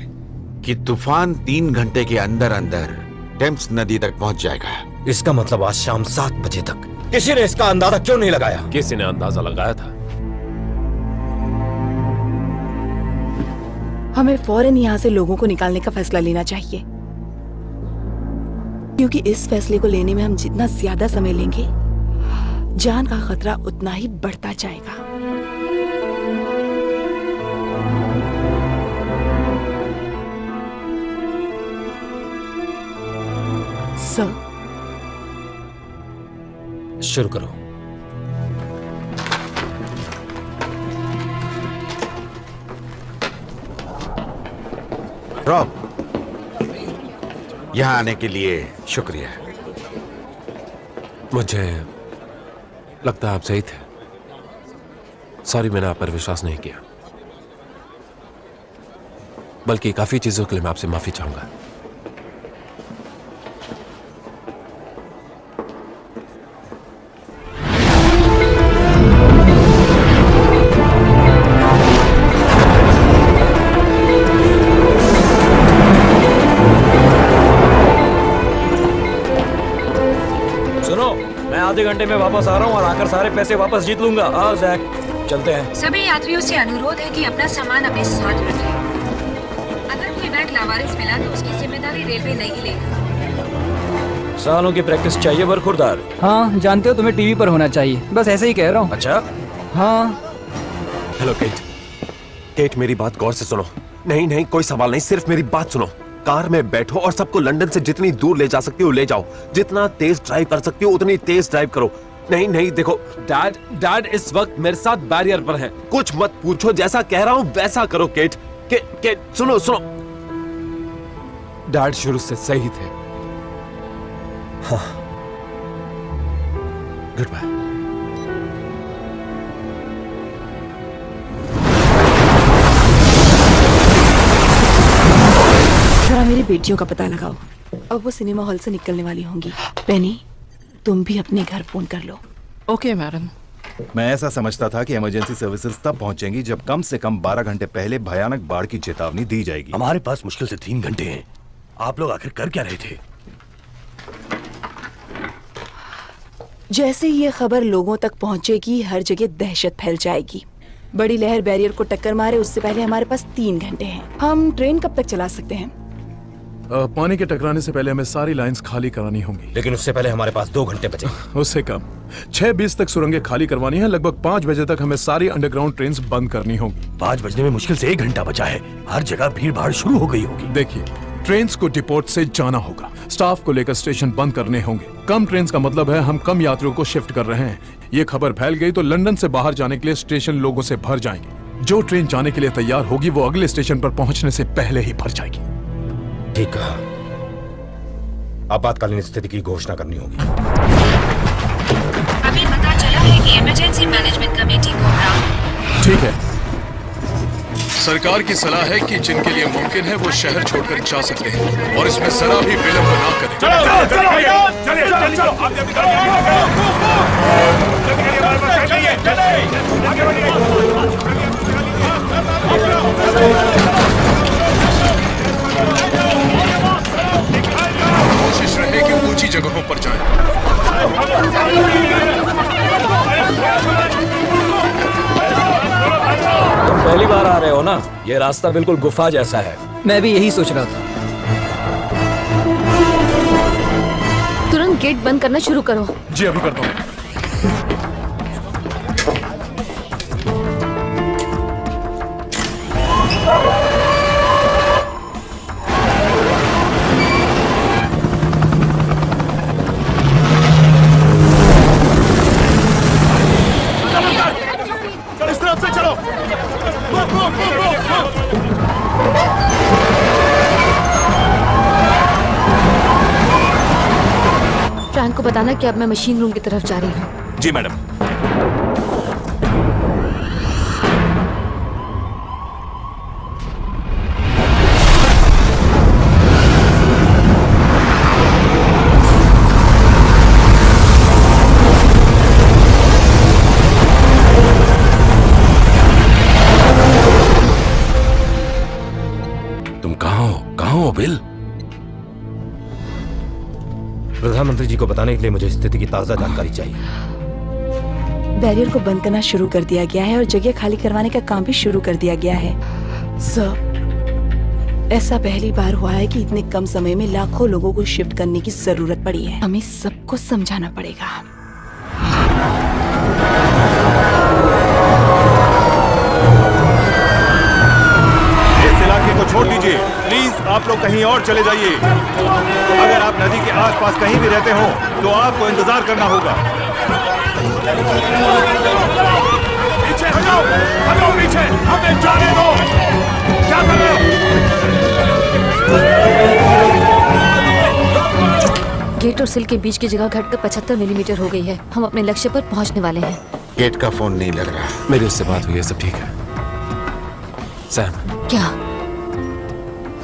कि तूफान 3 घंटे के अंदर अंदर टेम्स नदी तक पहुंच जाएगा। इसका मतलब आज शाम 7 बजे तक। किसी ने इसका अंदाजा क्यों नहीं लगाया? किसी ने अंदाजा लगाया था। हमें फौरन यहाँ से लोगों को निकालने का फैसला लेना चाहिए, क्योंकि इस फैसले को लेने में हम जितना ज्यादा समय लेंगे, जान का खतरा उतना ही बढ़ता जाएगा। सर, शुरू करो। रॉब, यहाँ आने के लिए शुक्रिया। मुझे लगता है आप सही थे। सॉरी, मैंने आप पर विश्वास नहीं किया। बल्कि काफी चीजों के लिए मैं आपसे माफी चाहूंगा। आधे घंटे में वापस आ रहा हूँ और आकर सारे पैसे वापस जीत लूंगा। हाँ जैक, चलते हैं। सभी यात्रियों से अनुरोध है कि अपना सामान अपने साथ रखें। अगर कोई बैग लावारिस मिला तो उसकी जिम्मेदारी रेलवे नहीं लेगा। सालों की प्रैक्टिस चाहिए बरखुरदार। हाँ जानते हो, तुम्हें टीवी पर होना चाहिए, बस ऐसे ही कह रहा हूँ। अच्छा हाँ। हेलो केट, केट मेरी बात गौर से सुनो। नहीं नहीं, कोई सवाल नहीं, सिर्फ मेरी बात सुनो। कार में बैठो और सबको लंदन से जितनी दूर ले जा सकती हो ले जाओ। जितना तेज ड्राइव कर सकती हो उतनी तेज ड्राइव करो। नहीं नहीं देखो, डैड इस वक्त मेरे साथ बैरियर पर है। कुछ मत पूछो, जैसा कह रहा हूँ वैसा करो। केट सुनो सुनो, डैड शुरू से सही थे। हाँ, गुड बाय। जरा मेरी बेटियों का पता लगाओ, अब वो सिनेमा हॉल से निकलने वाली होंगी। पेनी, तुम भी अपने घर फोन कर लो। Okay madam. मैं ऐसा समझता था कि इमरजेंसी सर्विसेज तब पहुंचेंगी जब कम से कम 12 घंटे पहले भयानक बाढ़ की चेतावनी दी जाएगी। हमारे पास मुश्किल से 3 घंटे हैं। आप लोग आखिर कर क्या रहे थे? जैसे ही ये खबर लोगों तक पहुंचेगी, हर जगह दहशत फैल जाएगी। बड़ी लहर बैरियर को टक्कर मारे उससे पहले हमारे पास 3 घंटे हैं। हम ट्रेन कब तक चला सकते हैं? पानी के टकराने से पहले हमें सारी लाइंस खाली करानी होंगी। लेकिन उससे पहले हमारे पास 2 घंटे बचे। उससे कम। 6:20 तक सुरंगें खाली करवानी है। लगभग 5 बजे तक हमें सारी अंडरग्राउंड ट्रेन्स बंद करनी होंगी। 5 बजने में मुश्किल से 1 घंटा बचा है। हर जगह भीड़ भाड़ शुरू हो गई होगी। देखिए, ट्रेन्स को डिपोट से जाना होगा। स्टाफ को लेकर स्टेशन बंद करने होंगे। कम ट्रेन्स का मतलब है हम कम यात्रियों को शिफ्ट कर रहे हैं। ये खबर फैल गई तो लंदन से बाहर जाने के लिए स्टेशन लोगों से भर जाएंगे। जो ट्रेन जाने के लिए तैयार होगी वो अगले स्टेशन पर पहुंचने से पहले ही भर जाएगी। ठीक कहा। आपातकालीन स्थिति की घोषणा करनी होगी। अभी पता चला है कि इमरजेंसी मैनेजमेंट कमेटी को ठीक है। सरकार की सलाह है कि जिनके लिए मुमकिन है वो शहर छोड़कर जा सकते हैं और इसमें जरा भी विलंब ना करें। कोशिश रहे कि ऊंची जगहों पर जाएं। तुम पहली बार आ रहे हो ना? ये रास्ता बिल्कुल गुफा जैसा है। मैं भी यही सोच रहा था। तुरंत गेट बंद करना शुरू करो। जी अभी करता हूँ। इस तरफ से चलो। फ्रैंक को बताना कि अब मैं मशीन रूम की तरफ जा रही हूँ। जी मैडम। कहाँ हो बिल? प्रधानमंत्री जी को बताने के लिए मुझे स्थिति की ताजा जानकारी चाहिए। बैरियर को बंद करना शुरू कर दिया गया है और जगह खाली करवाने का काम भी शुरू कर दिया गया है। सर, ऐसा पहली बार हुआ है कि इतने कम समय में लाखों लोगों को शिफ्ट करने की जरूरत पड़ी है। हमें सबको समझाना पड़ेगा। इस इलाके को छोड़ दीजिए प्लीज। आप लोग कहीं और चले जाइए। अगर आप नदी के आसपास कहीं भी रहते हो तो आपको इंतजार करना होगा। पीछे हटो, हटो पीछे, हमें जाने दो। क्या कर रहे हो? गेट और सिल के बीच की जगह घटकर 75 मिलीमीटर हो गई है। हम अपने लक्ष्य पर पहुंचने वाले हैं। गेट का फोन नहीं लग रहा। मेरी उससे बात हुई है, सब ठीक है। सैम, क्या?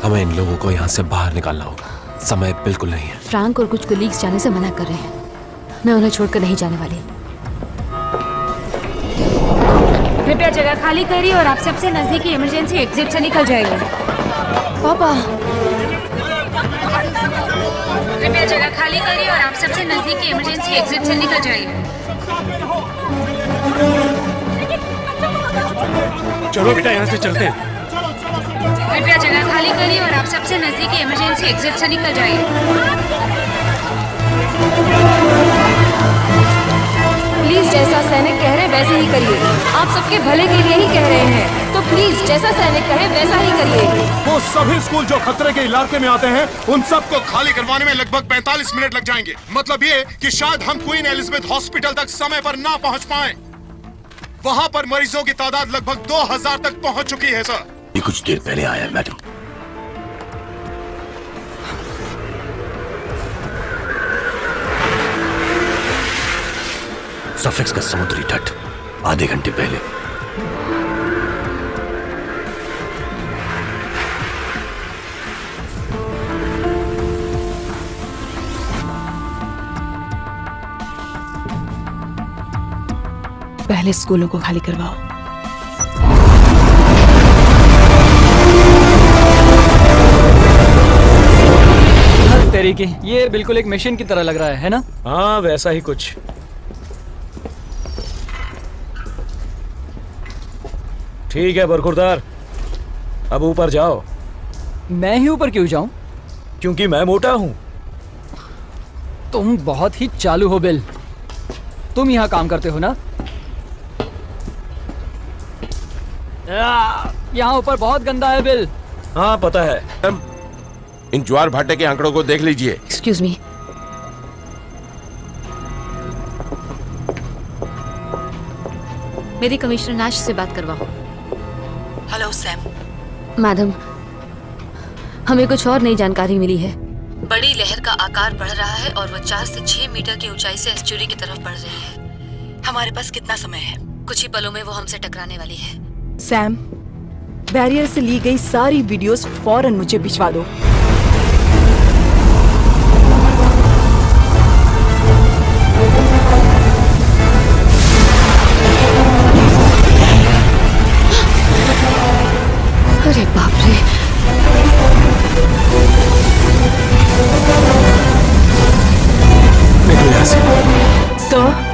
हमें इन लोगों को यहाँ से बाहर निकालना होगा। समय बिल्कुल नहीं है। फ्रैंक और कुछ कोलीग्स जाने से मना कर रहे हैं। मैं उन्हें छोड़कर नहीं जाने वाली। कृपया जगह खाली करिए और आप सबसे नजदीकी इमरजेंसी एग्जिट से निकल जाइए। पापा, कृपया जगह खाली करिए और आप सबसे नजदीकी इमरजेंसी एग्जिट से निकल जाइए। चलो बेटा यहाँ से चलते हैं। कृपया जगह खाली करिए और आप सबसे नजदीकी इमरजेंसी एग्जिट से निकल जाइए। प्लीज जैसा सैनिक कह रहे हैं वैसे ही करिए। आप सबके भले के लिए ही कह रहे हैं, तो प्लीज जैसा सैनिक कहे वैसा ही करिए। वो सभी स्कूल जो खतरे के इलाके में आते हैं उन सबको खाली करवाने में लगभग 45 मिनट लग जाएंगे। मतलब ये कि शायद हम क्वीन एलिजाबेथ हॉस्पिटल तक समय पर ना पहुंच पाएं। वहां पर मरीजों की तादाद लगभग 2000 तक पहुंच चुकी है सर। ये कुछ देर पहले आया मैडम। सफेक्स का समुद्री तट आधे घंटे पहले। पहले स्कूलों को खाली करवाओ। तेरी की ये बिल्कुल एक मिशन की तरह लग रहा है ना? हाँ वैसा ही कुछ। ठीक है बरखुरदार, अब ऊपर जाओ। मैं ही ऊपर क्यों जाऊं? क्योंकि मैं मोटा हूं। तुम बहुत ही चालू हो बिल। तुम यहाँ काम करते हो ना? यहाँ ऊपर बहुत गंदा है बिल। हाँ पता है। इन ज्वार भाटे के आंकड़ों को देख लीजिए। Excuse me. मेरी कमिश्नर नाश से बात करवाओ। Hello Sam. मैडम, हमें कुछ और नई जानकारी मिली है। बड़ी लहर का आकार बढ़ रहा है और वो 4 से 6 मीटर की ऊंचाई से एस्चुरी की तरफ बढ़ रही है। हमारे पास कितना समय है? कुछ ही पलों में वो हमसे टकराने वाली है। सैम, बैरियर से ली गई सारी वीडियोस फौरन मुझे भिजवा दो। अरे बाप रे। निकलो यहाँ से। सर,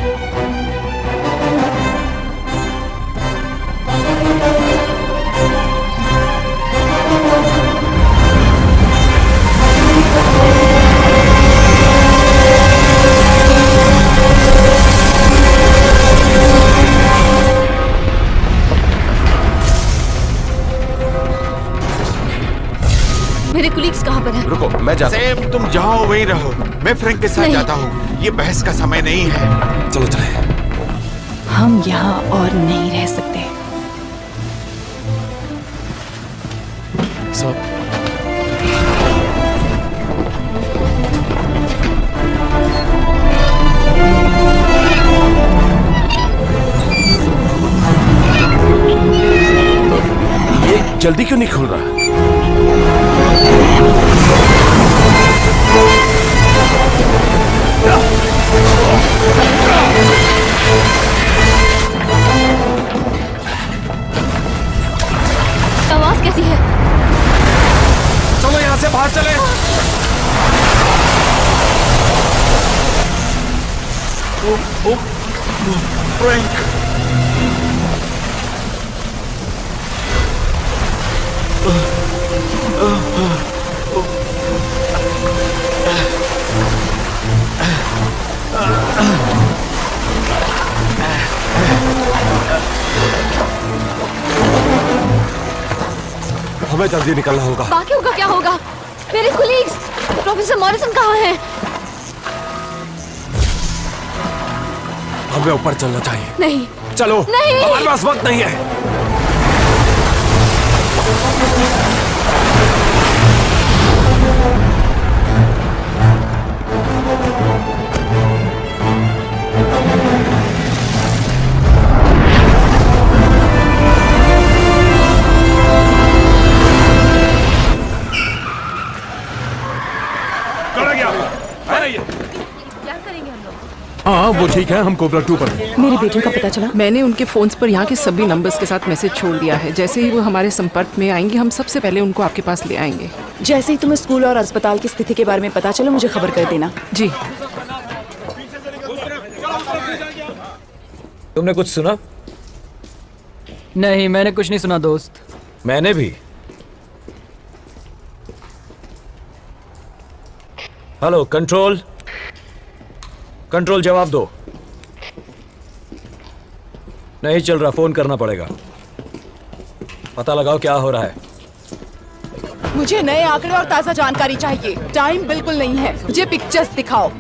मेरे कुलीग्स कहाँ पर हैं? रुको, मैं जाता हूं। सैम तुम जाओ वहीं रहो, मैं फ्रैंक के साथ नहीं। जाता हूँ। ये बहस का समय नहीं है। चलो चले। हम यहाँ और नहीं रह सकते। सब ये जल्दी क्यों नहीं खुल रहा? आवाज कैसी है? चलो यहाँ से बाहर चले। फ्रैंक, हमें जल्दी निकलना होगा। बाकियों का क्या होगा? मेरे कुलीग्स, प्रोफेसर मॉरिसन कहाँ हैं? हमें ऊपर चलना चाहिए। नहीं। चलो। नहीं। हमारे पास वक्त नहीं है। हाँ वो ठीक है, हम कोबरा 2 पर हैं। मेरे बेटे का पता चला? मैंने उनके फोन्स पर यहाँ के सभी नंबर्स के साथ मैसेज छोड़ दिया है। जैसे ही वो हमारे संपर्क में आएंगे हम सबसे पहले उनको आपके पास ले आएंगे। जैसे ही तुम्हें स्कूल और अस्पताल की स्थिति के बारे में पता चले मुझे खबर कर देना। जी। तुमने कुछ सुना? नहीं, मैंने कुछ नहीं सुना दोस्त। मैंने भी। हेलो कंट्रोल, कंट्रोल जवाब दो। नहीं चल रहा, फोन करना पड़ेगा। पता लगाओ क्या हो रहा है। मुझे नए आंकड़े और ताज़ा जानकारी चाहिए। टाइम बिल्कुल नहीं है, मुझे पिक्चर्स दिखाओ।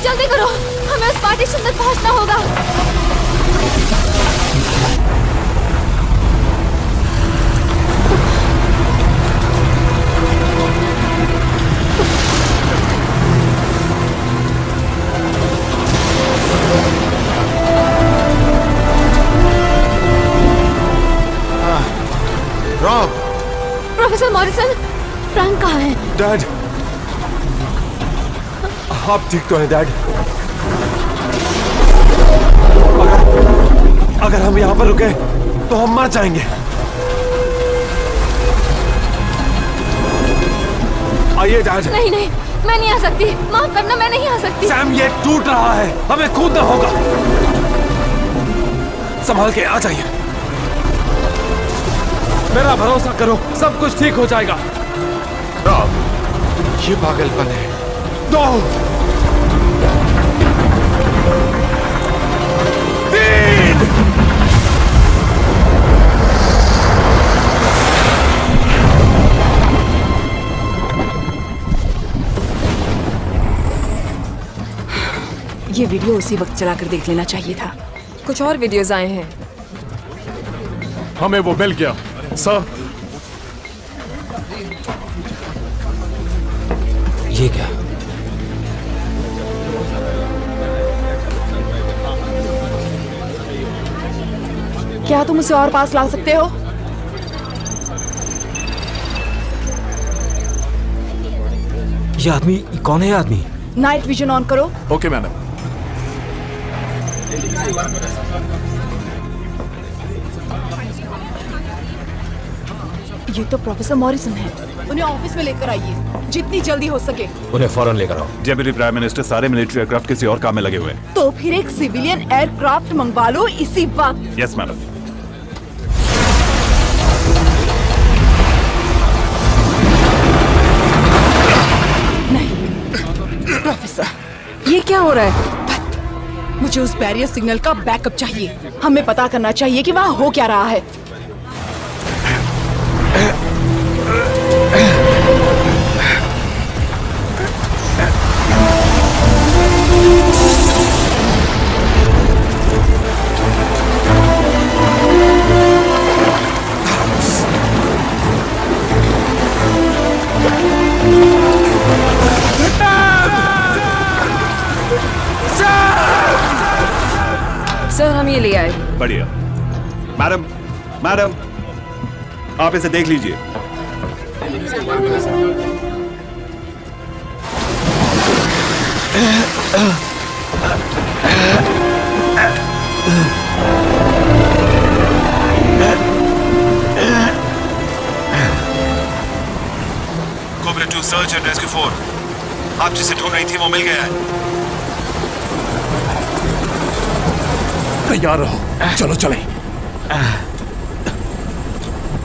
जल्दी करो, हमें उस पार्टीशन तक पहुंचना होगा। रॉब, प्रोफेसर मॉरिसन, फ्रैंक कहाँ है? डैड, आप ठीक तो हैं डैड? अगर हम यहाँ पर रुके तो हम मर जाएंगे। आइए डैड। नहीं नहीं, मैं नहीं आ सकती। माफ करना, मैं नहीं आ सकती। सैम, ये टूट रहा है, हमें कूदना होगा। संभाल के आ जाइए। मेरा भरोसा करो, सब कुछ ठीक हो जाएगा। रॉब, ये पागलपन है। दो, तीन। ये वीडियो उसी वक्त चलाकर देख लेना चाहिए था। कुछ और वीडियोस आए हैं। हमें वो मिल गया सर। ये क्या? क्या तुम उसे और पास ला सकते हो? ये आदमी कौन है? ये आदमी नाइट विजन ऑन करो। Okay madam. ये तो प्रोफेसर मॉरिसन है। उन्हें ऑफिस में लेकर आइए, जितनी जल्दी हो सके। उन्हें फौरन लेकर आओ। डेप्यूटी प्राइम मिनिस्टर सारे मिलिट्री एयरक्राफ्ट किसी और काम में लगे हुए हैं। तो फिर एक सिविलियन एयरक्राफ्ट मंगवा लो इसी वक्त। Yes madam. प्रोफेसर, ये क्या हो रहा है? मुझे उस बैरियर सिग्नल का बैकअप चाहिए। हमें पता करना चाहिए कि वहाँ हो क्या रहा है। सर, हम ये ले आए। बढ़िया। मैडम, मैडम, आप इसे देख लीजिए। Cobra 2 search and rescue 4। आप जिसे ढूंढ रही थी वो मिल गया है। तैयार रहो, चलो चलें।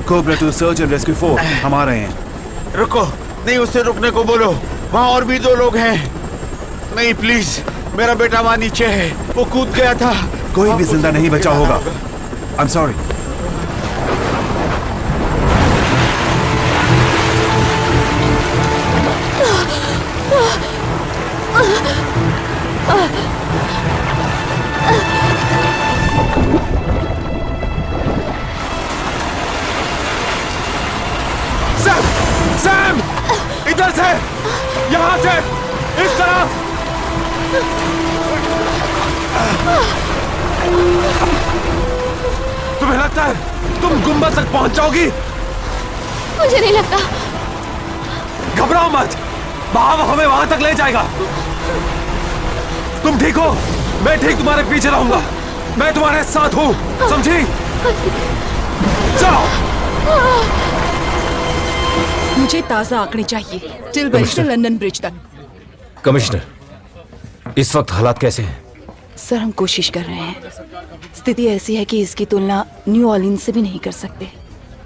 कोबरा 2 सर्च एंड रेस्क्यू 4 हम आ रहे हैं। रुको, नहीं, उससे रुकने को बोलो। वहाँ और भी 2 लोग हैं। नहीं प्लीज, मेरा बेटा वहाँ नीचे है, वो कूद गया था। कोई भी जिंदा नहीं बचा होगा। आई एम सॉरी। सैम, इधर से, यहाँ से, इस तरफ। तुम्हें लगता है तुम गुंबद तक पहुंच जाओगी? मुझे नहीं लगता। घबराओ मत, भाव हमें वहां तक ले जाएगा। तुम ठीक हो? मैं ठीक तुम्हारे पीछे रहूंगा। मैं तुम्हारे साथ हूँ, समझी? जाओ। मुझे ताजा आंकड़े चाहिए, टिलबरी से लंदन ब्रिज तक। कमिश्नर, इस वक्त हालात कैसे हैं? सर, हम कोशिश कर रहे हैं। स्थिति ऐसी है कि इसकी तुलना न्यू ऑर्लिन्स से भी नहीं कर सकते।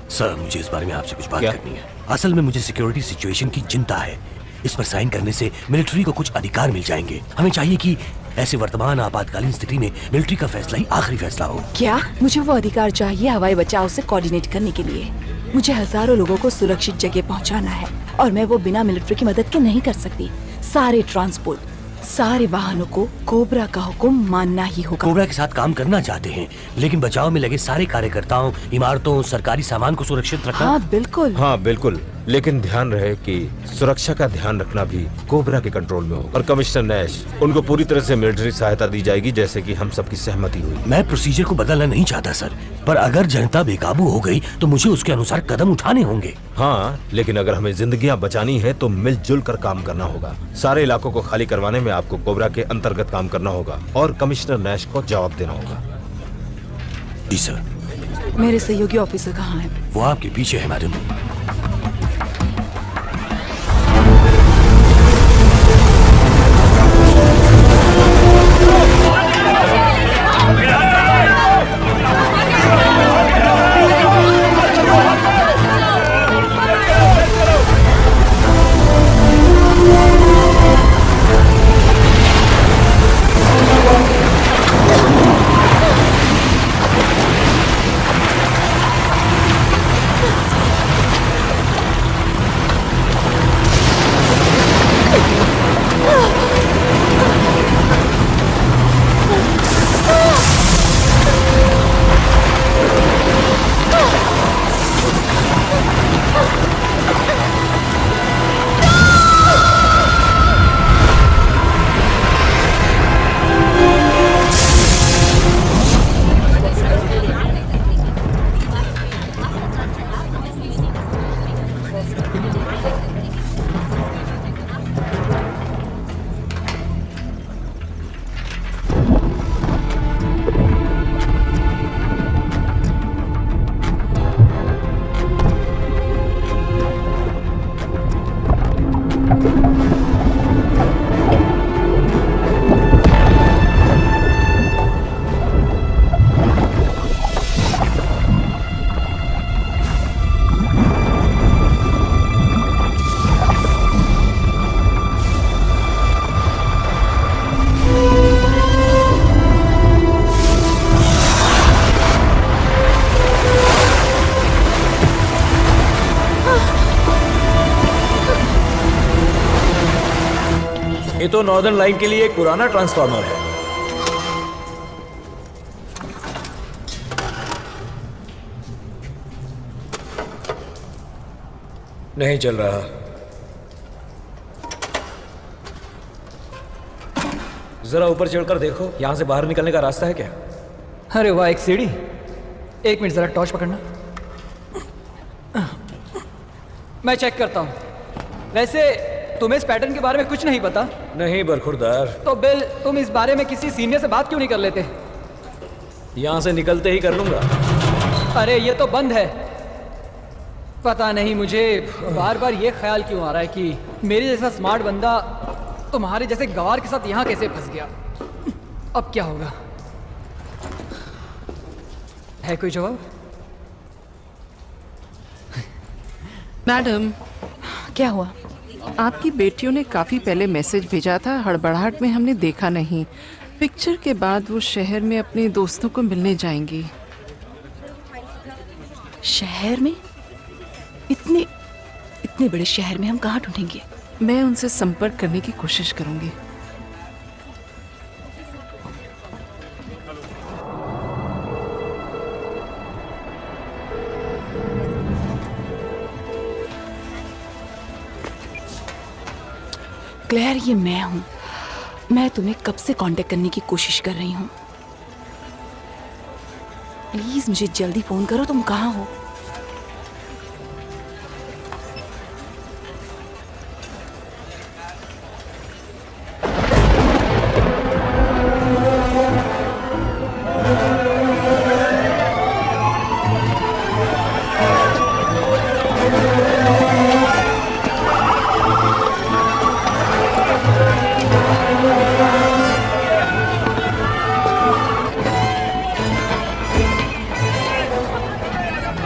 सर, मुझे इस बारे में आपसे कुछ बात करनी है। असल में मुझे सिक्योरिटी सिचुएशन की चिंता है। इस पर साइन करने से मिलिट्री को कुछ अधिकार मिल जाएंगे। हमें चाहिए कि ऐसे वर्तमान आपातकालीन स्थिति में मिलिट्री का फैसला ही आखिरी फैसला हो। क्या मुझे वो अधिकार चाहिए हवाई बचाव से कोऑर्डिनेट करने के लिए? मुझे हजारों लोगों को सुरक्षित जगह पहुंचाना है और मैं वो बिना मिलिट्री की मदद के नहीं कर सकती। सारे ट्रांसपोर्ट, सारे वाहनों को कोबरा का हुक्म मानना ही होगा। कोबरा के साथ काम करना चाहते हैं, लेकिन बचाव में लगे सारे कार्यकर्ताओं, इमारतों, सरकारी सामान को सुरक्षित रखना। हाँ बिल्कुल, लेकिन ध्यान रहे कि सुरक्षा का ध्यान रखना भी कोबरा के कंट्रोल में हो। और कमिश्नर नैश, उनको पूरी तरह से मिलिट्री सहायता दी जाएगी जैसे कि हम सबकी सहमति हुई। मैं प्रोसीजर को बदलना नहीं चाहता सर, पर अगर जनता बेकाबू हो गई तो मुझे उसके अनुसार कदम उठाने होंगे। हाँ, लेकिन अगर हमें जिंदगियां बचानी है तो मिलजुल कर काम करना होगा। सारे इलाकों को खाली करवाने में आपको कोबरा के अंतर्गत काम करना होगा और कमिश्नर नैश को जवाब देना होगा। जी सर। मेरे सहयोगी ऑफिसर कहाँ है? वो आपके पीछे है मैडम। ये तो नॉर्दर्न लाइन के लिए एक पुराना ट्रांसफार्मर है। नहीं चल रहा। जरा ऊपर चढ़कर देखो, यहां से बाहर निकलने का रास्ता है क्या? अरे वाह, एक सीढ़ी। एक मिनट, जरा टॉर्च पकड़ना। मैं चेक करता हूं। वैसे तुम्हें इस पैटर्न के बारे में कुछ नहीं पता? नहीं बरखुरदार। तो बिल, तुम इस बारे में किसी सीनियर से बात क्यों नहीं कर लेते? यहां से निकलते ही कर लूंगा। अरे ये तो बंद है। पता नहीं मुझे बार बार ये ख्याल क्यों आ रहा है कि मेरे जैसा स्मार्ट बंदा तुम्हारे जैसे गवार के साथ यहाँ कैसे फंस गया। अब क्या होगा? है कोई जवाब? मैडम, क्या हुआ? आपकी बेटियों ने काफी पहले मैसेज भेजा था, हड़बड़ाहट में हमने देखा नहीं। पिक्चर के बाद वो शहर में अपने दोस्तों को मिलने जाएंगी। शहर में? इतने बड़े शहर में हम कहाँ ढूंढेंगे? मैं उनसे संपर्क करने की कोशिश करूंगी। क्लेयर, ये मैं हूँ। मैं तुम्हें कब से कांटेक्ट करने की कोशिश कर रही हूँ। प्लीज मुझे जल्दी फोन करो। तुम कहाँ हो?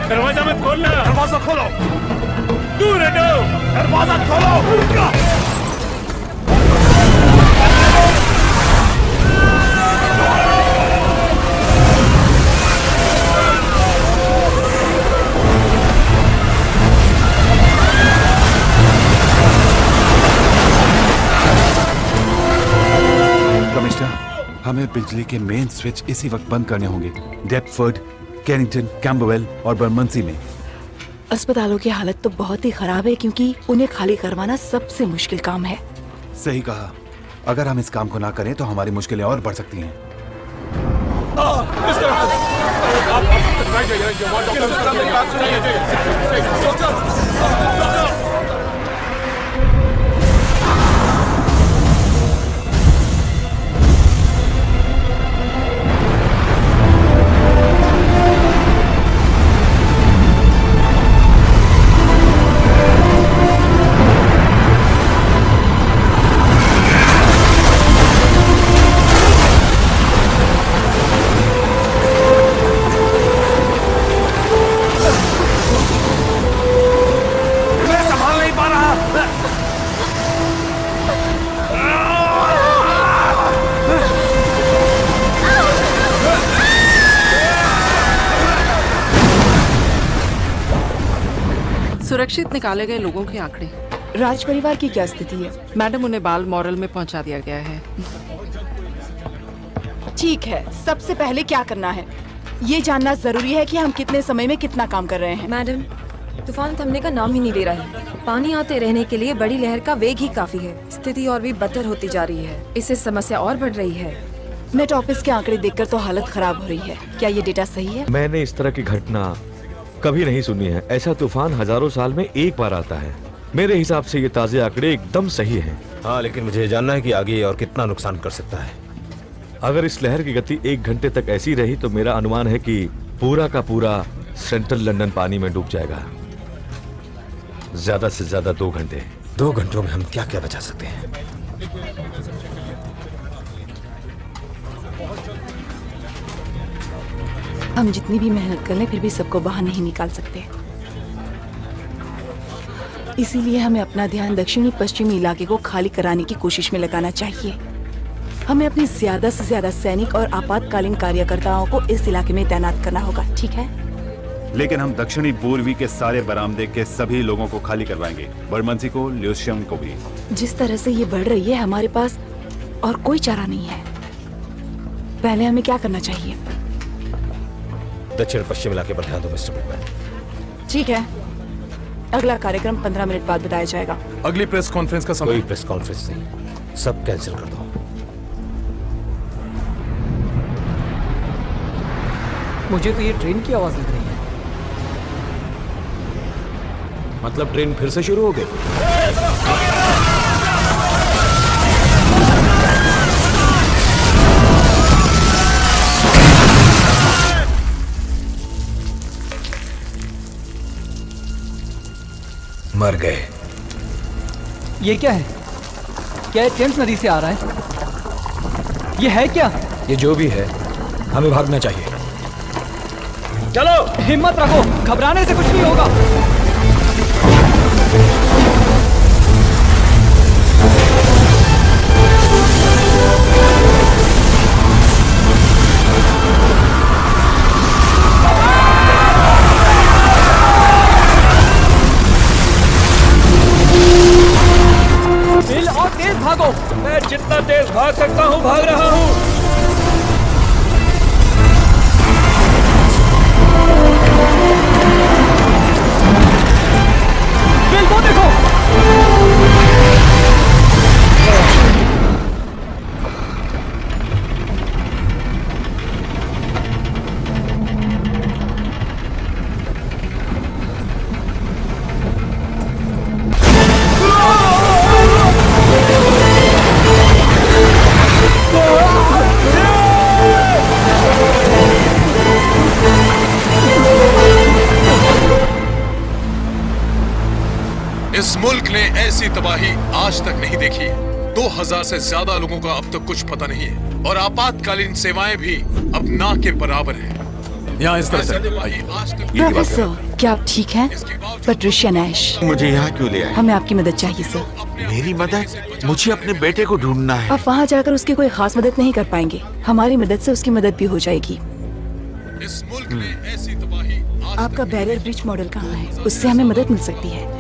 दरवाजा मत खोलना। दरवाजा खोलो। दूर हटो। दरवाजा खोलो। बिजली के मेन स्विच इसी वक्त बंद करने होंगे। डेप्टफोर्ड, कैनिंगटन, कैम्बरवेल और बर्मंसी में। अस्पतालों की हालत तो बहुत ही खराब है क्योंकि उन्हें खाली करवाना सबसे मुश्किल काम है। सही कहा। अगर हम इस काम को ना करें तो हमारी मुश्किलें और बढ़ सकती हैं। इस तरह सुरक्षित निकाले गए लोगों के आंकड़े। राज परिवार की क्या स्थिति है? मैडम, उन्हें बाल मॉरल में पहुंचा दिया गया है। ठीक है, सबसे पहले क्या करना है ये जानना जरूरी है कि हम कितने समय में कितना काम कर रहे हैं। मैडम, तूफान थमने का नाम ही नहीं ले रहा है। पानी आते रहने के लिए बड़ी लहर का वेग ही काफी है। स्थिति और भी बदतर होती जा रही है। इससे समस्या और बढ़ रही है। नेट ऑफिस के आंकड़े देखकर तो हालत खराब हो रही है। क्या ये डेटा सही है? मैंने इस तरह की घटना कभी नहीं सुनी है। ऐसा तूफान हजारों साल में एक बार आता है। मेरे हिसाब से ये ताजे आंकड़े एकदम सही हैं। हाँ, लेकिन मुझे जानना है कि आगे और कितना नुकसान कर सकता है। अगर इस लहर की गति 1 घंटे तक ऐसी रही तो मेरा अनुमान है कि पूरा का पूरा सेंट्रल लंदन पानी में डूब जाएगा। ज्यादा से ज्यादा 2 घंटे। 2 घंटों में हम क्या क्या बचा सकते हैं? हम जितनी भी मेहनत कर लें फिर भी सबको बाहर नहीं निकाल सकते। इसीलिए हमें अपना ध्यान दक्षिणी पश्चिमी इलाके को खाली कराने की कोशिश में लगाना चाहिए। हमें अपने ज्यादा से ज्यादा सैनिक और आपातकालीन कार्यकर्ताओं को इस इलाके में तैनात करना होगा, ठीक है? लेकिन हम दक्षिणी पूर्वी के सारे बरामदे के सभी लोगों को खाली करवाएंगे, बर्मंसी को, ल्यूशियम को भी। जिस तरह से ये बढ़ रही है हमारे पास और कोई चारा नहीं है। पहले हमें क्या करना चाहिए? दक्षिण पश्चिम इलाके पर ध्यान दो मिस्टर पिटमैन। ठीक है, अगला कार्यक्रम 15 मिनट बाद बताया जाएगा। अगली प्रेस कॉन्फ्रेंस का समय? कोई प्रेस कॉन्फ्रेंस नहीं, सब कैंसिल कर दो। मुझे तो ये ट्रेन की आवाज लग रही है। मतलब ट्रेन फिर से शुरू हो गई? मर गए। ये क्या है? क्या ये टेम्स नदी से आ रहा है? ये है क्या? ये जो भी है, हमें भागना चाहिए। चलो, हिम्मत रखो, घबराने से कुछ नहीं होगा। बिल, और तेज भागो। मैं जितना तेज भाग सकता हूँ भाग रहा हूँ। बिल, वो देखो। इस मुल्क ने ऐसी तबाही आज तक नहीं देखी। 2000 से ज्यादा लोगों का अब तक कुछ पता नहीं है और आपातकालीन सेवाएं भी अब ना के बराबर हैं। यहाँ इस तरह से प्रोफेसर, क्या आप ठीक हैं? पैट्रिशिया नैश, मुझे यहाँ क्यों ले आए? हमें आपकी मदद चाहिए सर। मेरी मदद? मुझे अपने बेटे को ढूंढना है। आप वहाँ जाकर उसकी कोई खास मदद नहीं कर पाएंगे। हमारी मदद से उसकी मदद भी हो जाएगी। इस मुल्क ने ऐसी तबाही आपका बैरियर ब्रिज मॉडल कहाँ है? उससे हमें मदद मिल सकती है।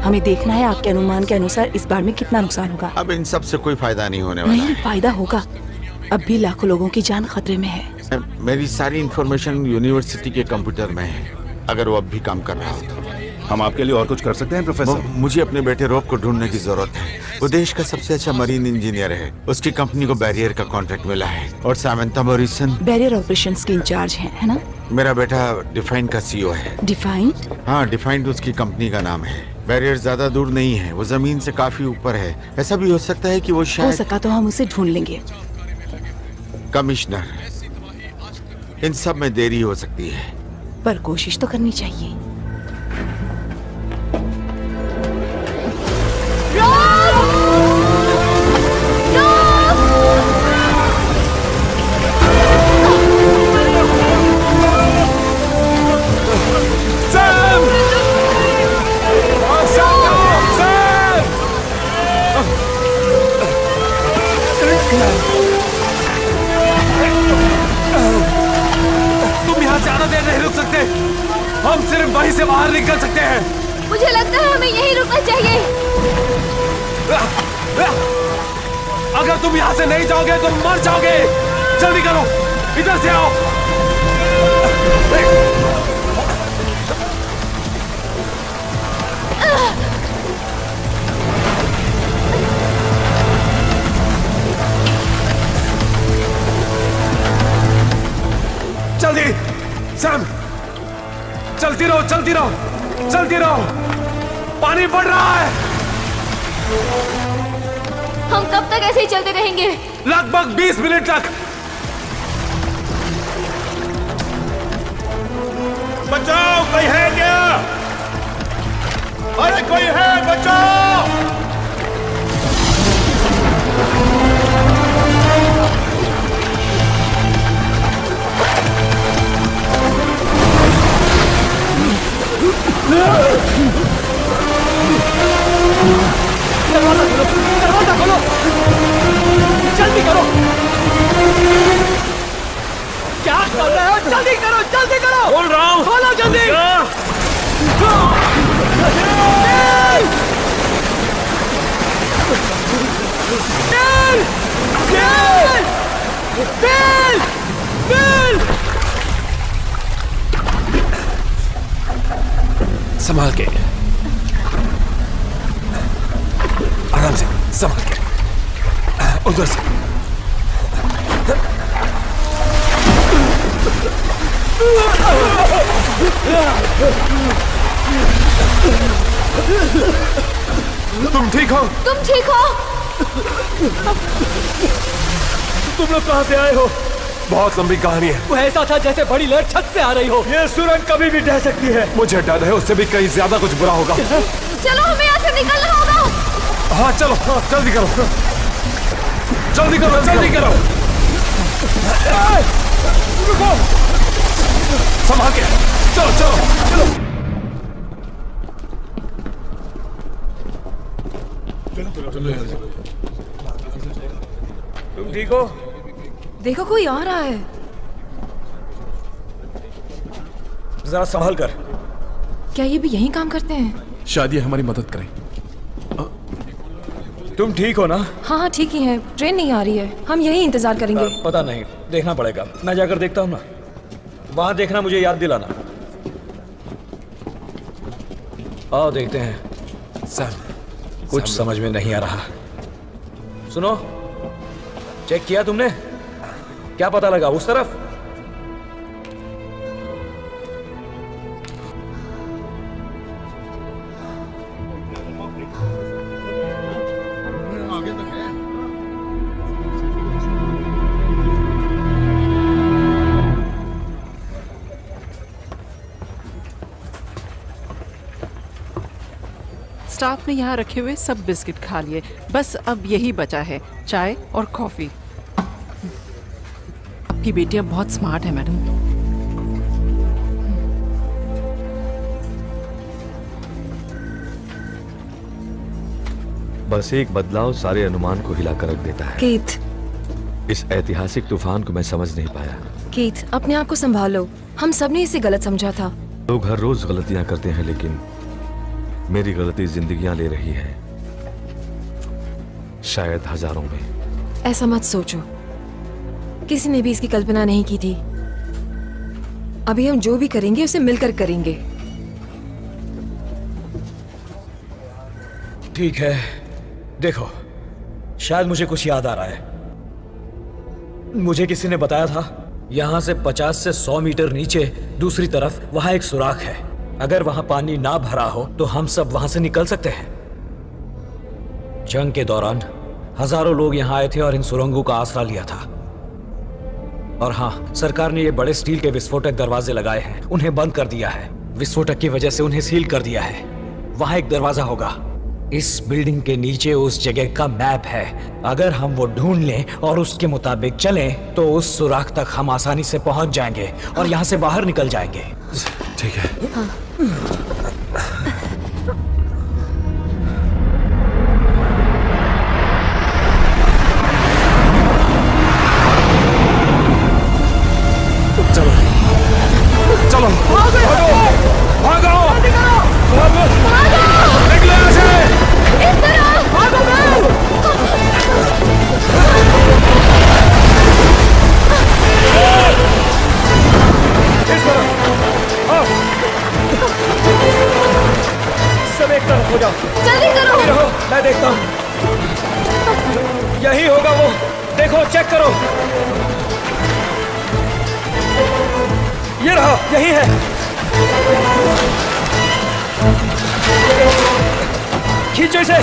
हमें देखना है आपके अनुमान के अनुसार इस बार में कितना नुकसान होगा। अब इन सब से कोई फायदा नहीं होने वाला नहीं, फायदा होगा। अब भी लाखों लोगों की जान खतरे में है। मेरी सारी इंफॉर्मेशन यूनिवर्सिटी के कंप्यूटर में है। अगर वो अब भी काम कर रहा हो तो हम आपके लिए और कुछ कर सकते हैं प्रोफेसर? मुझे अपने बेटे रोब को ढूंढने की जरूरत है। वो देश का सबसे अच्छा मरीन इंजीनियर है। उसकी कंपनी को बैरियर का कॉन्ट्रैक्ट मिला है। और सामंता मॉरिसन बैरियर ऑपरेशंस की इंचार्ज है ना? मेरा बेटा डिफाइन का सीईओ है। डिफाइन? हाँ, डिफाइंड उसकी कंपनी का नाम है। बैरियर ज्यादा दूर नहीं है, वो जमीन से काफी ऊपर है। ऐसा भी हो सकता है कि वो शायद हो सका तो हम उसे ढूंढ लेंगे। कमिश्नर, इन सब में देरी हो सकती है, पर कोशिश तो करनी चाहिए। तुम यहाँ ज्यादा देर नहीं रुक सकते। हम सिर्फ वहीं से बाहर निकल सकते हैं। मुझे लगता है हमें यहीं रुकना चाहिए। अगर तुम यहाँ से नहीं जाओगे तो मर जाओगे। जल्दी करो, इधर से आओ। जल्दी सैम, चलती रहो, चलती रहो, चलती रहो। पानी बढ़ रहा है। हम कब तक ऐसे ही चलते रहेंगे? लगभग 20 मिनट तक। बचाओ, कोई है क्या? अरे कोई है, बचाओ! दरवाजा खोलो, जल्दी करो। क्या कर रहे हो? जल्दी करो, जल्दी करो। बोल रहा हूँ, खोलो जल्दी। संभाल के, आराम से, संभाल के, उधर से। तुम ठीक हो? तुम ठीक हो? तुम लोग कहाँ से आए हो? बहुत लंबी कहानी है। वो ऐसा था जैसे बड़ी लहर छत से आ रही हो। ये सुरंग कभी भी ढह सकती है। मुझे डर है उससे भी कहीं ज्यादा कुछ बुरा होगा। चलो, हमें यहाँ से निकलना होगा। हाँ चलो, जल्दी करो, जल्दी करो, जल्दी करो। रुको, संभाल के, चलो चलो चलो। तुम ठीक हो? देखो, कोई आ रहा है। जरा संभल कर। क्या ये भी यहीं काम करते हैं? शायद ये हमारी मदद करें। तुम ठीक हो ना? हाँ हाँ ठीक ही है। ट्रेन नहीं आ रही है, हम यहीं इंतजार करेंगे। पता नहीं, देखना पड़ेगा। मैं जाकर देखता हूँ ना। वहां देखना, मुझे याद दिलाना। आओ देखते हैं। सर, कुछ समझ में नहीं आ रहा। सुनो, चेक किया तुमने? क्या पता लगा उस तरफ? स्टाफ ने यहाँ रखे हुए सब बिस्किट खा लिए। बस अब यही बचा है, चाय और कॉफी। आपकी बेटियां बहुत स्मार्ट है मैडम। बस एक बदलाव सारे अनुमान को हिलाकर रख देता है। कीथ, इस ऐतिहासिक तूफान को मैं समझ नहीं पाया। कीथ, अपने आप को संभालो। हम सब ने इसे गलत समझा था। लोग हर रोज गलतियां करते हैं, लेकिन मेरी गलती जिंदगियां ले रही है, शायद हजारों में। ऐसा मत सोचो। किसी ने भी इसकी कल्पना नहीं की थी। अभी हम जो भी करेंगे उसे मिलकर करेंगे। ठीक है, देखो, शायद मुझे कुछ याद आ रहा है। मुझे किसी ने बताया था यहां से 50 से 100 मीटर नीचे दूसरी तरफ वहां एक सुराख है। अगर वहां पानी ना भरा हो तो हम सब वहां से निकल सकते हैं। जंग के दौरान हजारों लोग यहां आए थे और इन सुरंगों का आसरा लिया था। और हाँ, सरकार ने ये बड़े स्टील के विस्फोटक दरवाजे लगाए हैं, उन्हें बंद कर दिया है। विस्फोटक की वजह से उन्हें सील कर दिया है। वहां एक दरवाजा होगा। इस बिल्डिंग के नीचे उस जगह का मैप है। अगर हम वो ढूंढ लें और उसके मुताबिक चलें तो उस सुराख तक हम आसानी से पहुंच जाएंगे और यहाँ से बाहर निकल जाएंगे। ठीक है। चलो चलो, भागो भागो, निकलो यहाँ से। सब एक तरफ हो जाओ, जल्दी करो। रहो, मैं देखता हूँ। यही होगा वो, देखो, चेक करो। ये रहा, यही है। खींचो इसे,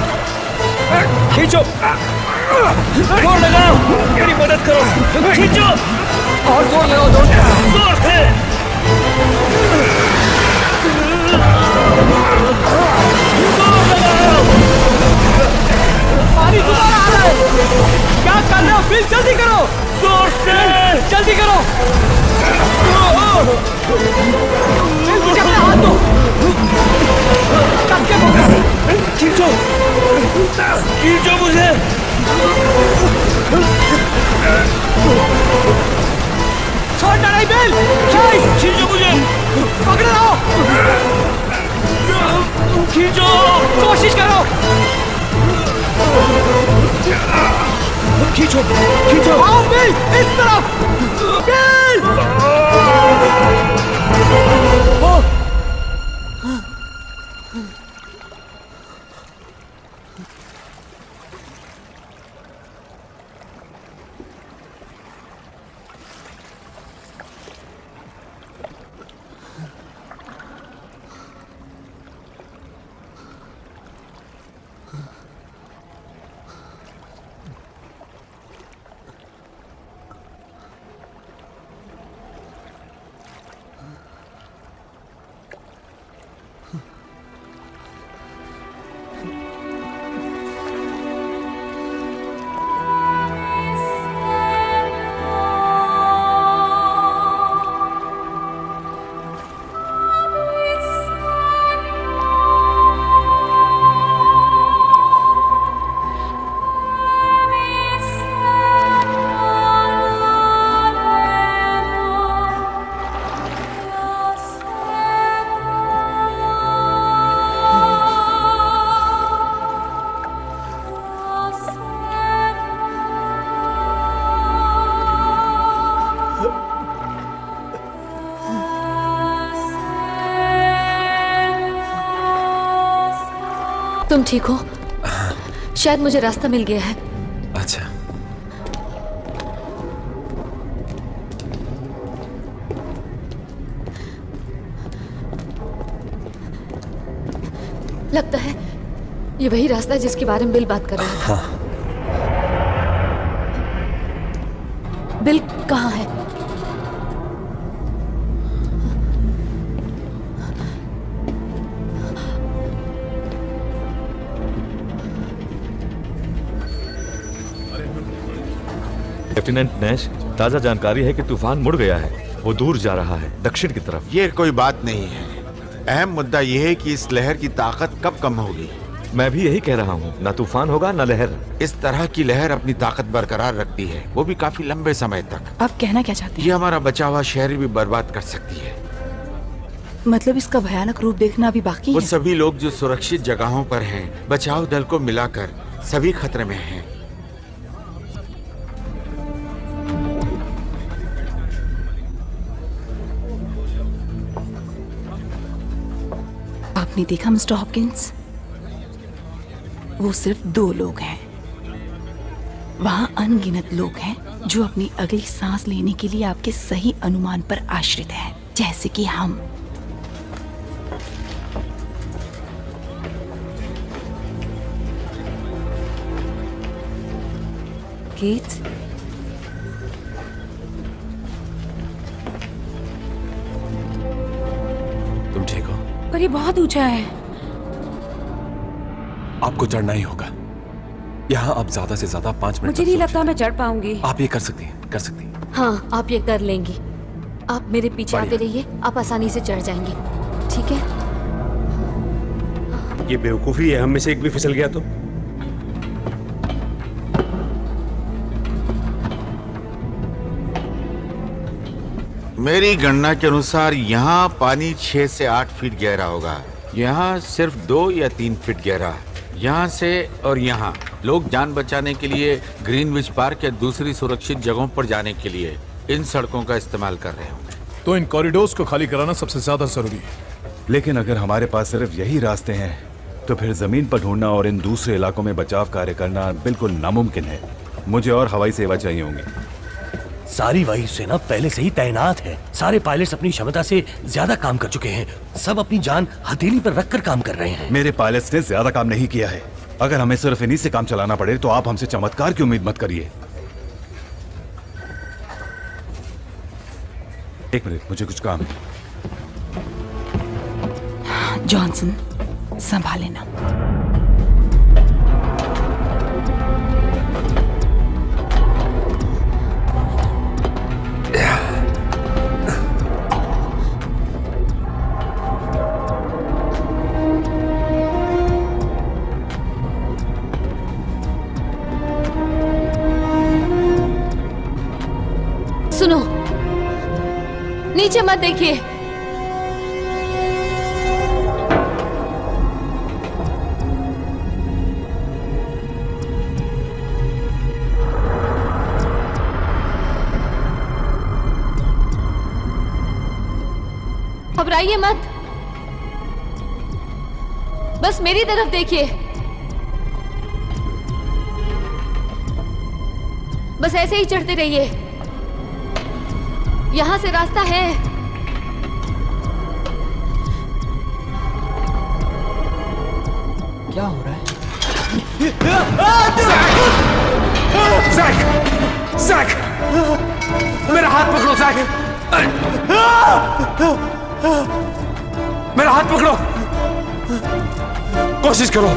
खींचो, जोर लगाओ, मेरी मदद करो, खींचो और जोर लगाओ, जोर से। पानी दोबारा आ रहा है। क्या कर रहे हो बिल? जल्दी करो, जोर से, जल्दी करो। बिल, मुझे अपना हाथ दो। कसके पकड़ो। खींचो, खींचो मुझे। छोड़ना नहीं बिल, खींचो मुझे, पकड़े रहो, खींचो, कोशिश करो। खींचो, खींचो। आओ बिल, इस तरफ। बिल! तुम ठीक हो? शायद मुझे रास्ता मिल गया है। अच्छा, लगता है ये वही रास्ता है जिसके बारे में बिल बात कर रहा था। हाँ। बिल कहाँ है? लेफ्टिनेंट नैश, ताजा जानकारी है कि तूफान मुड़ गया है। वो दूर जा रहा है, दक्षिण की तरफ। ये कोई बात नहीं है। अहम मुद्दा यह है कि इस लहर की ताकत कब कम होगी। मैं भी यही कह रहा हूँ, ना तूफान होगा ना लहर। इस तरह की लहर अपनी ताकत बरकरार रखती है, वो भी काफी लंबे समय तक। आप कहना क्या चाहते हैं? ये हमारा बचा हुआ शहर भी बर्बाद कर सकती है। मतलब इसका भयानक रूप देखना अभी बाकी वो है। सभी लोग जो सुरक्षित जगहों पर हैं, बचाव दल को मिलाकर सभी खतरे में हैं। आपने देखा मिस्टर हॉपकिंस, वो सिर्फ 2 लोग हैं। वहां अनगिनत लोग हैं जो अपनी अगली सांस लेने के लिए आपके सही अनुमान पर आश्रित हैं, जैसे कि हम। कीथ, तुम ठीक हो? पर ये बहुत ऊंचा है। आपको चढ़ना ही होगा। यहाँ आप ज्यादा से ज्यादा 5 मिनट मुझे नहीं लगता मैं चढ़ पाऊंगी। आप ये कर सकती हैं, कर सकती हैं। हाँ, आप ये कर लेंगी। आप मेरे पीछे आते रहिए, आप आसानी से चढ़ जाएंगी, ठीक है? ये बेवकूफी है, हम में से एक भी फिसल गया तो? मेरी गणना के अनुसार यहाँ पानी 6 से 8 फीट गहरा होगा। यहाँ सिर्फ 2 या 3 फीट गहरा है। यहाँ से और यहाँ लोग जान बचाने के लिए ग्रीनविच पार्क या दूसरी सुरक्षित जगहों पर जाने के लिए इन सड़कों का इस्तेमाल कर रहे होंगे। तो इन कॉरिडोर्स को खाली कराना सबसे ज्यादा जरूरी है। लेकिन अगर हमारे पास सिर्फ यही रास्ते हैं तो फिर जमीन पर ढूंढना और इन दूसरे इलाकों में बचाव कार्य करना बिल्कुल नामुमकिन है। मुझे और हवाई सेवा चाहिए होंगी। सारी वायुसेना पहले से ही तैनात है। सारे पायलट्स अपनी क्षमता से ज्यादा काम कर चुके हैं। सब अपनी जान हथेली पर रखकर काम कर रहे हैं। मेरे पायलट्स ने ज्यादा काम नहीं किया है। अगर हमें सिर्फ इन्हीं से काम चलाना पड़े तो आप हमसे चमत्कार की उम्मीद मत करिए। एक मिनट, मुझे कुछ काम है। जॉनसन, संभाल लेना। सुनो, नीचे मत देखिए। घबराइए मत, बस मेरी तरफ देखिए। बस ऐसे ही चढ़ते रहिए, यहां से रास्ता है। क्या हो रहा है? जैक! जैक! मेरा हाथ पकड़ो, जैक! मेरा हाथ पकड़ो, कोशिश करो।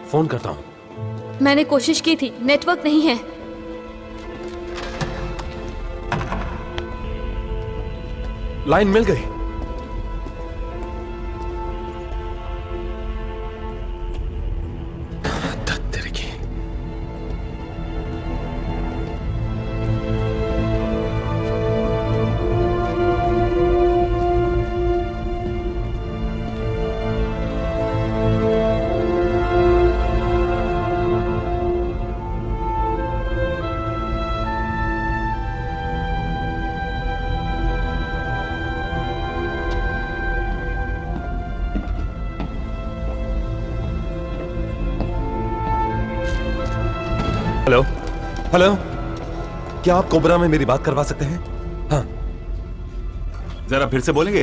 फोन करता हूं। मैंने कोशिश की थी, नेटवर्क नहीं है। लाइन मिल गई। हेलो हेलो, क्या आप कोबरा में मेरी बात करवा सकते हैं? हाँ, जरा फिर से बोलेंगे?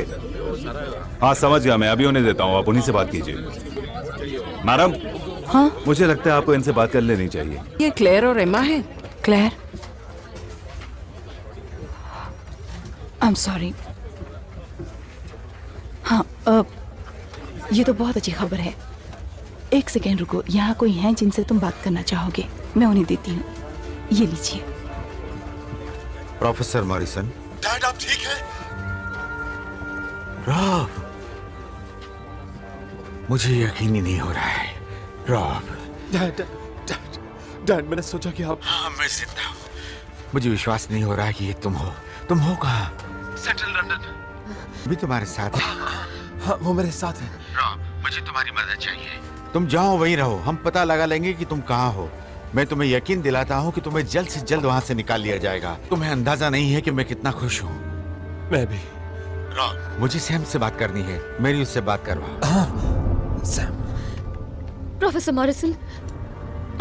हाँ समझ गया, मैं अभी उन्हें देता हूँ, आप उन्हीं से बात कीजिए। मैडम, हाँ, मुझे लगता है आपको इनसे बात कर लेनी चाहिए। ये क्लेयर और एमा है। Claire, I am sorry. हाँ, ये तो बहुत अच्छी खबर है। एक सेकेंड रुको, यहाँ कोई हैं जिनसे तुम बात करना चाहोगे? मैं उन्हें देती हूँ, ये लीजिए। Professor Morrison. डैड आप ठीक है? रॉब, मुझे यकीन ही नहीं हो रहा है। रॉब। डैड मैंने सोचा कि आप। हाँ, मैं जिंदा हूँ। मुझे विश्वास नहीं हो रहा कि ये तुम हो। तुम हो कहाँ? Central London. भी तुम्हारे साथ है? हाँ, वो मेरे साथ है। रॉब, मुझे तुम्हारी मदद चाहिए। तुम जहाँ वहीं रहो, हम पता लगा लेंगे कि तुम कहाँ हो। मैं तुम्हें यकीन दिलाता हूँ कि तुम्हें जल्द से जल्द वहाँ से निकाल लिया जाएगा। तुम्हें अंदाजा नहीं है कि मैं कितना खुश हूँ। मैं भी। रॉब, मुझे सैम से बात करनी है। मेरी उससे बात करवा। हाँ, सैम। प्रोफेसर मॉरिसन,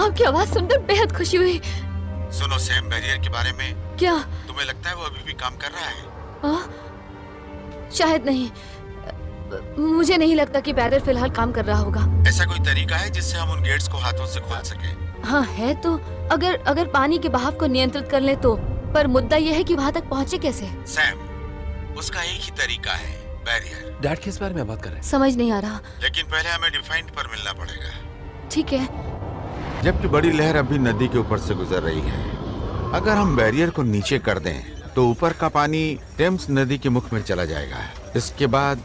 आपकी आवाज सुनकर बेहद खुशी हुई। सुनो, सैम बैरियर के बारे में क्या तुम्हें लगता है वो अभी भी काम कर रहा है? शायद नहीं। मुझे नहीं लगता कि बैरियर फिलहाल काम कर रहा होगा। ऐसा कोई तरीका है जिससे हम उन गेट्स को हाथों से खोल सके? हाँ है तो, अगर पानी के बहाव को नियंत्रित कर ले तो। पर मुद्दा यह है कि वहाँ तक पहुँचे कैसे? सैम, उसका एक ही तरीका है, बैरियर। डैड किस बारे में बात कर रहे हैं? समझ नहीं आ रहा। लेकिन पहले हमें डिफाइंड पर मिलना पड़ेगा। ठीक है। जबकि बड़ी लहर अभी नदी के ऊपर से गुजर रही है, अगर हम बैरियर को नीचे कर दें तो ऊपर का पानी टेम्स नदी के मुख में चला जाएगा। इसके बाद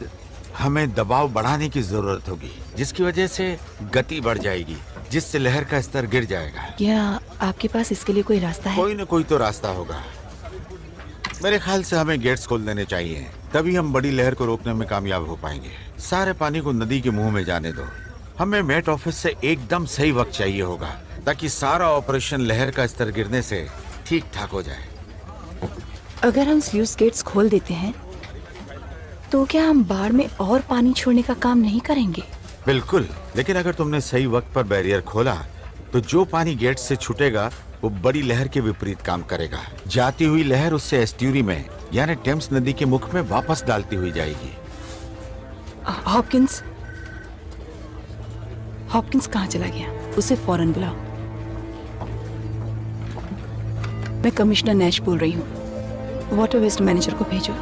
हमें दबाव बढ़ाने की जरूरत होगी, जिसकी वजह से गति बढ़ जाएगी, जिससे लहर का स्तर गिर जाएगा। क्या आपके पास इसके लिए कोई रास्ता है? कोई न कोई तो रास्ता होगा। मेरे ख्याल से हमें गेट्स खोल देने चाहिए, तभी हम बड़ी लहर को रोकने में कामयाब हो पाएंगे। सारे पानी को नदी के मुंह में जाने दो। हमें मेट ऑफिस से एकदम सही वक्त चाहिए होगा, ताकि सारा ऑपरेशन लहर का स्तर गिरने से ठीक ठाक हो जाए। अगर हम स्लूइस गेट्स खोल देते हैं तो क्या हम बाढ़ में और पानी छोड़ने का काम नहीं करेंगे? बिल्कुल, लेकिन अगर तुमने सही वक्त पर बैरियर खोला तो जो पानी गेट से छूटेगा वो बड़ी लहर के विपरीत काम करेगा। जाती हुई लहर उससे एस्ट्यूरी में यानी टेम्स नदी के मुख में वापस डालती हुई जाएगी। हॉपकिंस कहाँ चला गया? उसे फौरन बुलाओ। मैं कमिश्नर नैश बोल रही हूँ। वाटर वेस्ट मैनेजर को भेजो।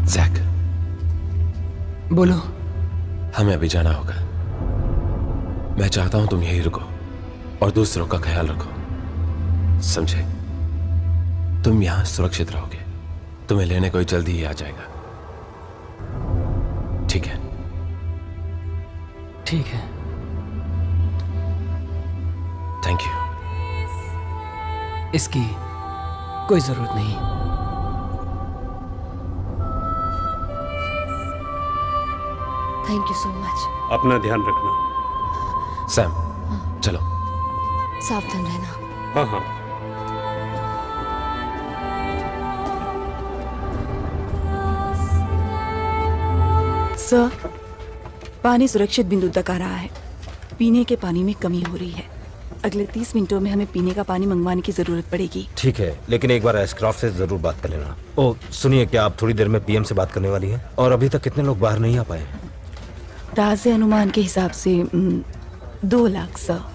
जैक, बोलो। हमें अभी जाना होगा। मैं चाहता हूं तुम यहीं रुको और दूसरों का ख्याल रखो, समझे? तुम यहां सुरक्षित रहोगे। तुम्हें लेने कोई जल्दी ही आ जाएगा। ठीक है? ठीक है। Thank you. इसकी कोई जरूरत नहीं। Thank you so much. अपना ध्यान रखना। सैम, चलो। सावधान रहना। हाँ हाँ। सर, पानी सुरक्षित बिंदु तक आ रहा है। पीने के पानी में कमी हो रही है। अगले 30 मिनटों में हमें पीने का पानी मंगवाने की जरूरत पड़ेगी। ठीक है, लेकिन एक बार एस्क्रॉफ्ट से जरूर बात कर लेना। ओ सुनिए, क्या आप थोड़ी देर में पीएम से बात करने वाली हैं? और अभी तक कितने लोग बाहर नहीं आ पाए? ताज़े अनुमान के हिसाब से 2 लाख सर।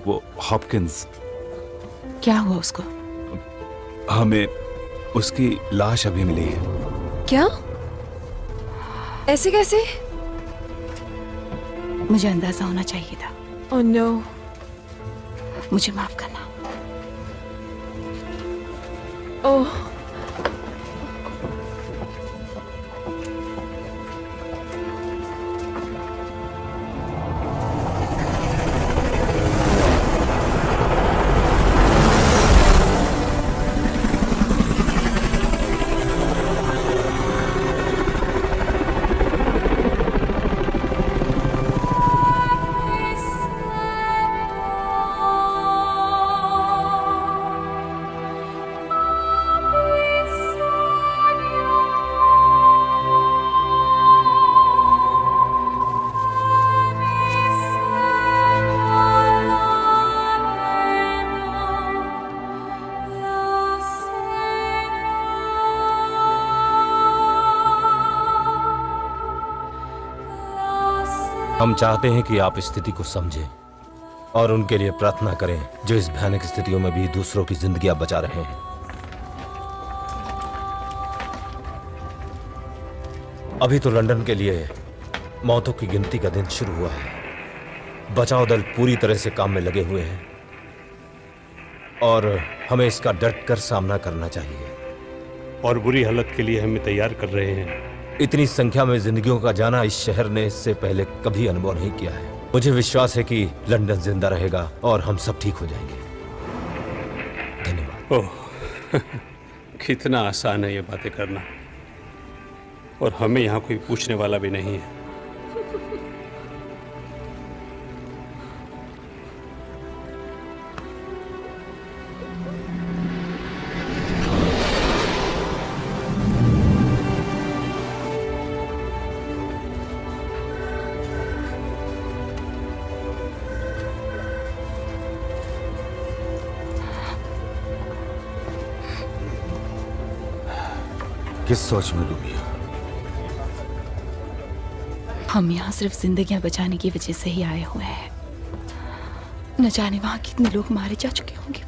वो हॉपकिंस, क्या हुआ उसको? हमें उसकी लाश अभी मिली है। क्या? ऐसे कैसे? मुझे अंदाजा होना चाहिए था। Oh no. मुझे माफ करना। ओह। हम चाहते हैं कि आप स्थिति को समझें और उनके लिए प्रार्थना करें जो इस भयानक स्थितियों में भी दूसरों की जिंदगियां बचा रहे हैं। अभी तो लंदन के लिए मौतों की गिनती का दिन शुरू हुआ है। बचाव दल पूरी तरह से काम में लगे हुए हैं और हमें इसका डट कर सामना करना चाहिए और बुरी हालत के लिए हमें तैयार कर रहे हैं। इतनी संख्या में जिंदगियों का जाना इस शहर ने इससे पहले कभी अनुभव नहीं किया है। मुझे विश्वास है कि लंदन जिंदा रहेगा और हम सब ठीक हो जाएंगे। धन्यवाद। ओह कितना आसान है ये बातें करना, और हमें यहाँ कोई पूछने वाला भी नहीं है। किस सोच में डूबी हो? हम यहाँ सिर्फ जिंदगियां बचाने की वजह से ही आए हुए हैं। न जाने वहां कितने लोग मारे जा चुके होंगे।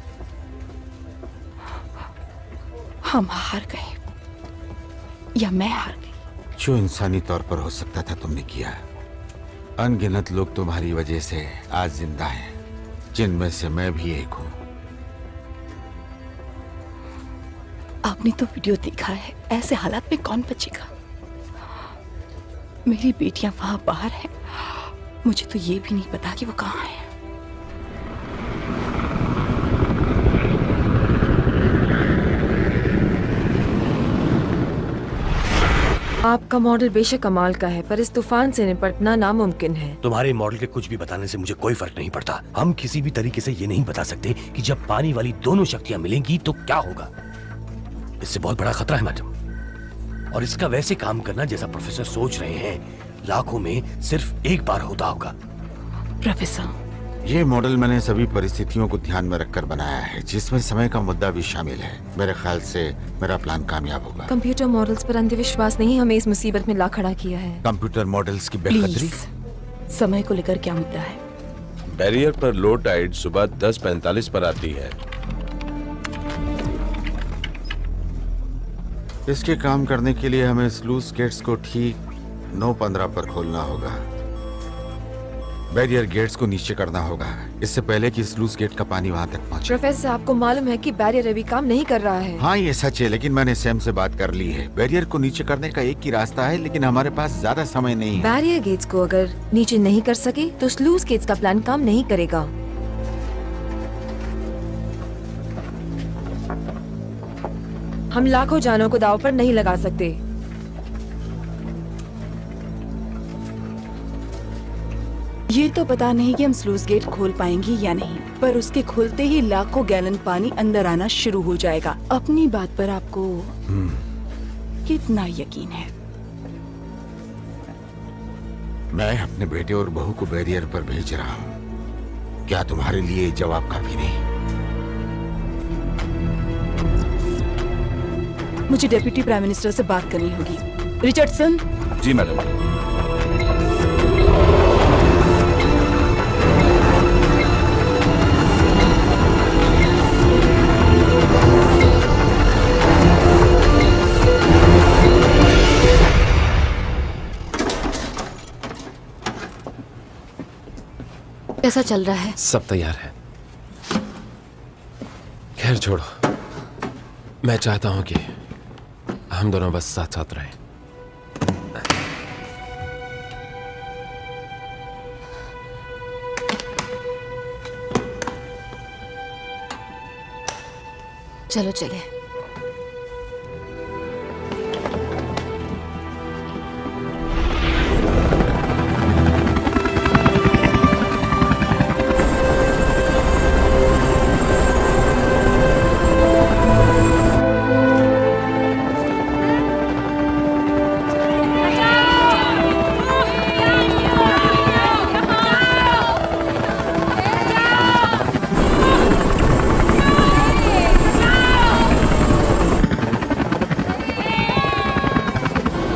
हम हार गए या मैं हार गई। जो इंसानी तौर पर हो सकता था तुमने किया। अनगिनत लोग तुम्हारी वजह से आज जिंदा हैं, जिनमें से मैं भी एक हूं। आपने तो वीडियो देखा है, ऐसे हालात में कौन बचेगा? मेरी बेटियां वहां बाहर हैं, मुझे तो ये भी नहीं पता कि वो कहाँ हैं। आपका मॉडल बेशक कमाल का है, पर इस तूफान से निपटना नामुमकिन है। तुम्हारे मॉडल के कुछ भी बताने से मुझे कोई फर्क नहीं पड़ता। हम किसी भी तरीके से ये नहीं बता सकते कि जब पानी वाली दोनों शक्तियां मिलेंगी तो क्या होगा। इससे बहुत बड़ा खतरा है मैडम, और इसका वैसे काम करना जैसा प्रोफेसर सोच रहे हैं लाखों में सिर्फ एक बार होता होगा। प्रोफेसर, ये मॉडल मैंने सभी परिस्थितियों को ध्यान में रखकर बनाया है, जिसमें समय का मुद्दा भी शामिल है। मेरे ख्याल से मेरा प्लान कामयाब होगा। कंप्यूटर मॉडल्स पर अंधविश्वास नहीं हमें इस मुसीबत में ला खड़ा किया है। कंप्यूटर मॉडल्स की बेखतरी। समय को लेकर क्या मुद्दा है? बैरियर पर लो टाइड सुबह 10:45 पर आती है। इसके काम करने के लिए हमें स्लूस गेट्स को ठीक 9:15 पर खोलना होगा। बैरियर गेट्स को नीचे करना होगा, इससे पहले कि स्लूस गेट का पानी वहां तक पहुंचे। प्रोफेसर, आपको मालूम है कि बैरियर अभी काम नहीं कर रहा है। हाँ ये सच है, लेकिन मैंने सैम से बात कर ली है। बैरियर को नीचे करने का एक ही रास्ता है, लेकिन हमारे पास ज्यादा समय नहीं है। बैरियर गेट्स को अगर नीचे नहीं कर सके तो स्लूस गेट्स का प्लान काम नहीं करेगा। हम लाखों जानों को दांव पर नहीं लगा सकते। ये तो पता नहीं कि हम स्लूस गेट खोल पाएंगे या नहीं, पर उसके खुलते ही लाखों गैलन पानी अंदर आना शुरू हो जाएगा। अपनी बात पर आपको कितना यकीन है? मैं अपने बेटे और बहू को बैरियर पर भेज रहा हूँ। क्या तुम्हारे लिए जवाब काफी नहीं? मुझे डेप्यूटी प्राइम मिनिस्टर से बात करनी होगी। रिचर्डसन। जी मैडम। कैसा चल रहा है? सब तैयार है। खैर छोड़ो, मैं चाहता हूं कि हम दोनों बस साथ साथ रहें। चलो चले।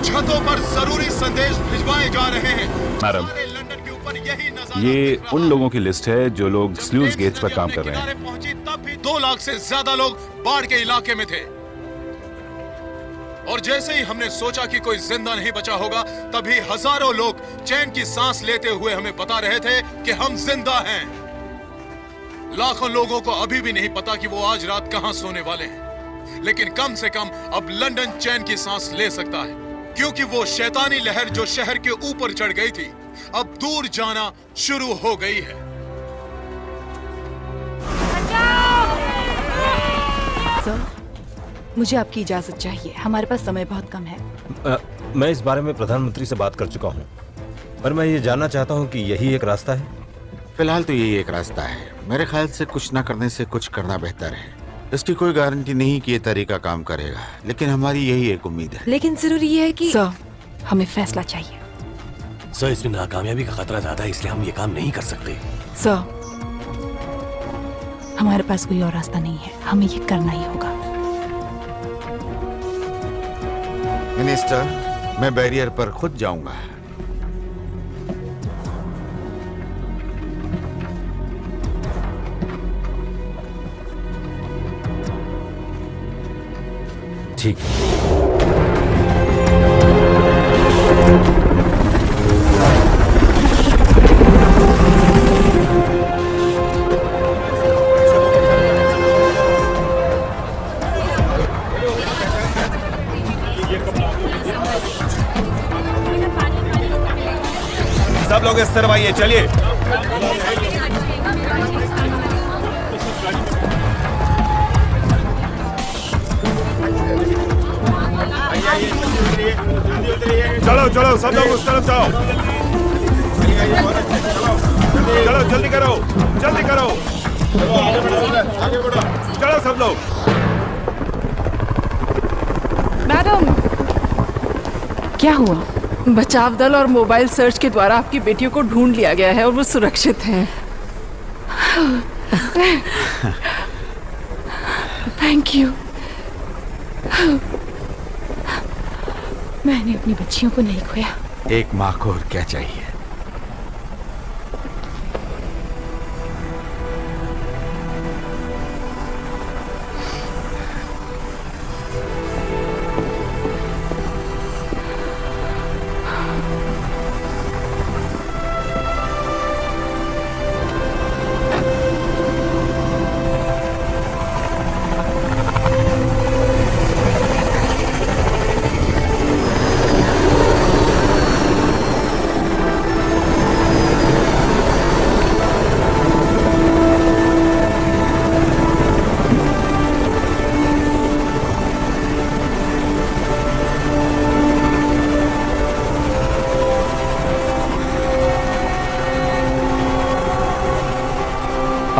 छतों पर जरूरी संदेश भिजवाए जा रहे हैं। मैडम, सारे लंदन के ये उन लोगों की लिस्ट है जो लोग स्लूज गेट्स पर काम कर रहे हैं। पहुंची तब भी 2 लाख से ज्यादा लोग बाढ़ के इलाके में थे। और जैसे ही हमने सोचा कि कोई जिंदा नहीं बचा होगा, तभी हजारों लोग चैन की सांस लेते हुए हमें बता रहे थे कि हम जिंदा हैं। लाखों लोगों को अभी भी नहीं पता कि वो आज रात कहां सोने वाले हैं, लेकिन कम से कम अब लंदन चैन की सांस ले सकता है, क्योंकि वो शैतानी लहर जो शहर के ऊपर चढ़ गई थी अब दूर जाना शुरू हो गई है। सर, मुझे आपकी इजाजत चाहिए, हमारे पास समय बहुत कम है। मैं इस बारे में प्रधानमंत्री से बात कर चुका हूँ, पर मैं ये जानना चाहता हूँ कि यही एक रास्ता है। फिलहाल तो यही एक रास्ता है। मेरे ख्याल से कुछ ना करने से कुछ करना बेहतर है। इसकी कोई गारंटी नहीं कि ये तरीका काम करेगा, लेकिन हमारी यही एक उम्मीद है। लेकिन जरूरी ये है कि सर, हमें फैसला चाहिए। सर, इसमें नाकामयाबी का खतरा ज्यादा है, इसलिए हम ये काम नहीं कर सकते। सर, हमारे पास कोई और रास्ता नहीं है, हमें ये करना ही होगा। मिनिस्टर, मैं बैरियर पर खुद जाऊंगा। ठीक है। सब लोग इस तरफ आइए, चलिए। चलो चलो, सब लोग उस तरफ जाओ। चलो जल्दी करो, जल्दी करो। चलो सब लोग। मैडम, क्या हुआ? बचाव दल और मोबाइल सर्च के द्वारा आपकी बेटियों को ढूंढ लिया गया है और वो सुरक्षित हैं। Thank you. मैंने अपनी बच्चियों को नहीं खोया। एक माँ को और क्या चाहिए?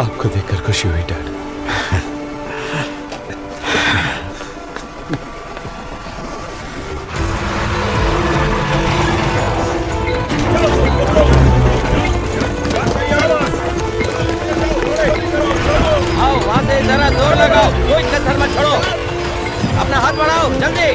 आपको देखकर खुशी हुई डैड। आओ, वहां से जरा जोर लगाओ, कोई कसर मत छोड़ो। अपना हाथ बढ़ाओ, जल्दी।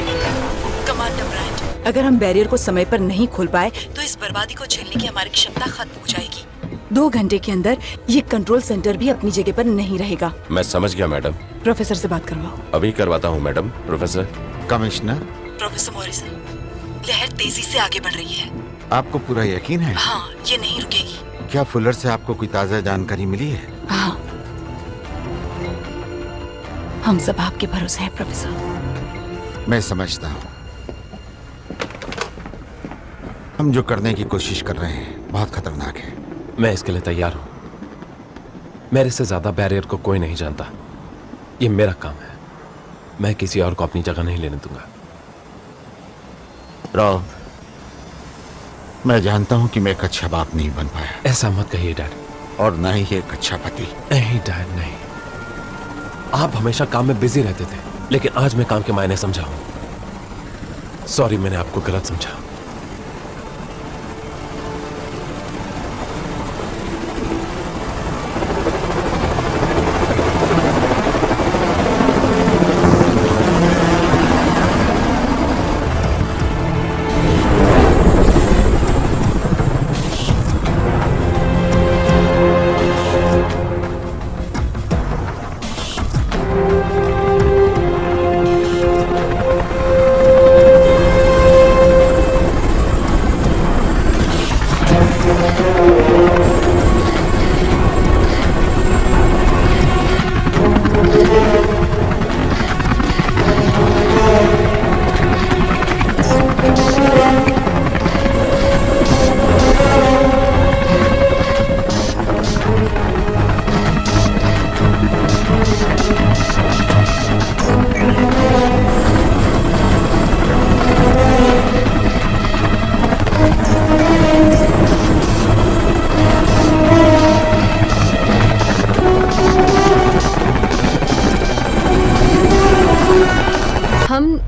कमांडर ब्रांड, अगर हम बैरियर को समय पर नहीं खोल पाए तो इस बर्बादी को झेलने की हमारी क्षमता खत्म हो जाएगी। 2 घंटे के अंदर ये कंट्रोल सेंटर भी अपनी जगह पर नहीं रहेगा। मैं समझ गया मैडम। प्रोफेसर से बात करवाओ। अभी करवाता हूँ madam. Professor. Commissioner. Professor Morrison, लहर तेजी से आगे बढ़ रही है। आपको पूरा यकीन है? हाँ, ये नहीं रुकेगी। क्या फुलर से आपको कोई ताजा जानकारी मिली है? हाँ, हम सब आपके भरोसे हैं प्रोफेसर। मैं समझता हूँ। हम जो करने की कोशिश कर रहे हैं बहुत खतरनाक है। मैं इसके लिए तैयार हूं। मेरे से ज्यादा बैरियर को कोई नहीं जानता। ये मेरा काम है। मैं किसी और को अपनी जगह नहीं लेने दूंगा। रॉब, मैं जानता हूं कि मैं एक अच्छा बाप नहीं बन पाया। ऐसा मत कहिए डैड। और न ही एक अच्छा पति। नहीं डैड, नहीं। आप हमेशा काम में बिजी रहते थे, लेकिन आज मैं काम के मायने समझा हूं। सॉरी, मैंने आपको गलत समझा।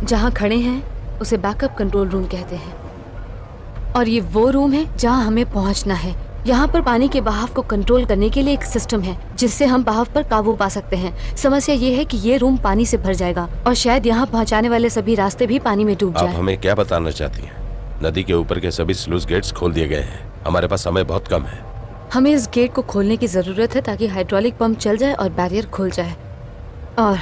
जहाँ खड़े हैं उसे बैकअप कंट्रोल रूम कहते हैं और ये वो रूम है जहाँ हमें पहुँचना है। यहाँ पर पानी के बहाव को कंट्रोल करने के लिए एक सिस्टम है जिससे हम बहाव पर काबू पा सकते हैं। समस्या ये है कि ये रूम पानी से भर जाएगा और शायद यहाँ पहुँचाने वाले सभी रास्ते भी पानी में डूब आप जाए। हमें क्या बताना चाहती हैं? नदी के ऊपर के सभी स्लूइस गेट्स खोल दिए गए हैं। हमारे पास समय बहुत कम है। हमें इस गेट को खोलने की जरूरत है ताकि हाइड्रोलिक पंप चल जाए और बैरियर खुल जाए। और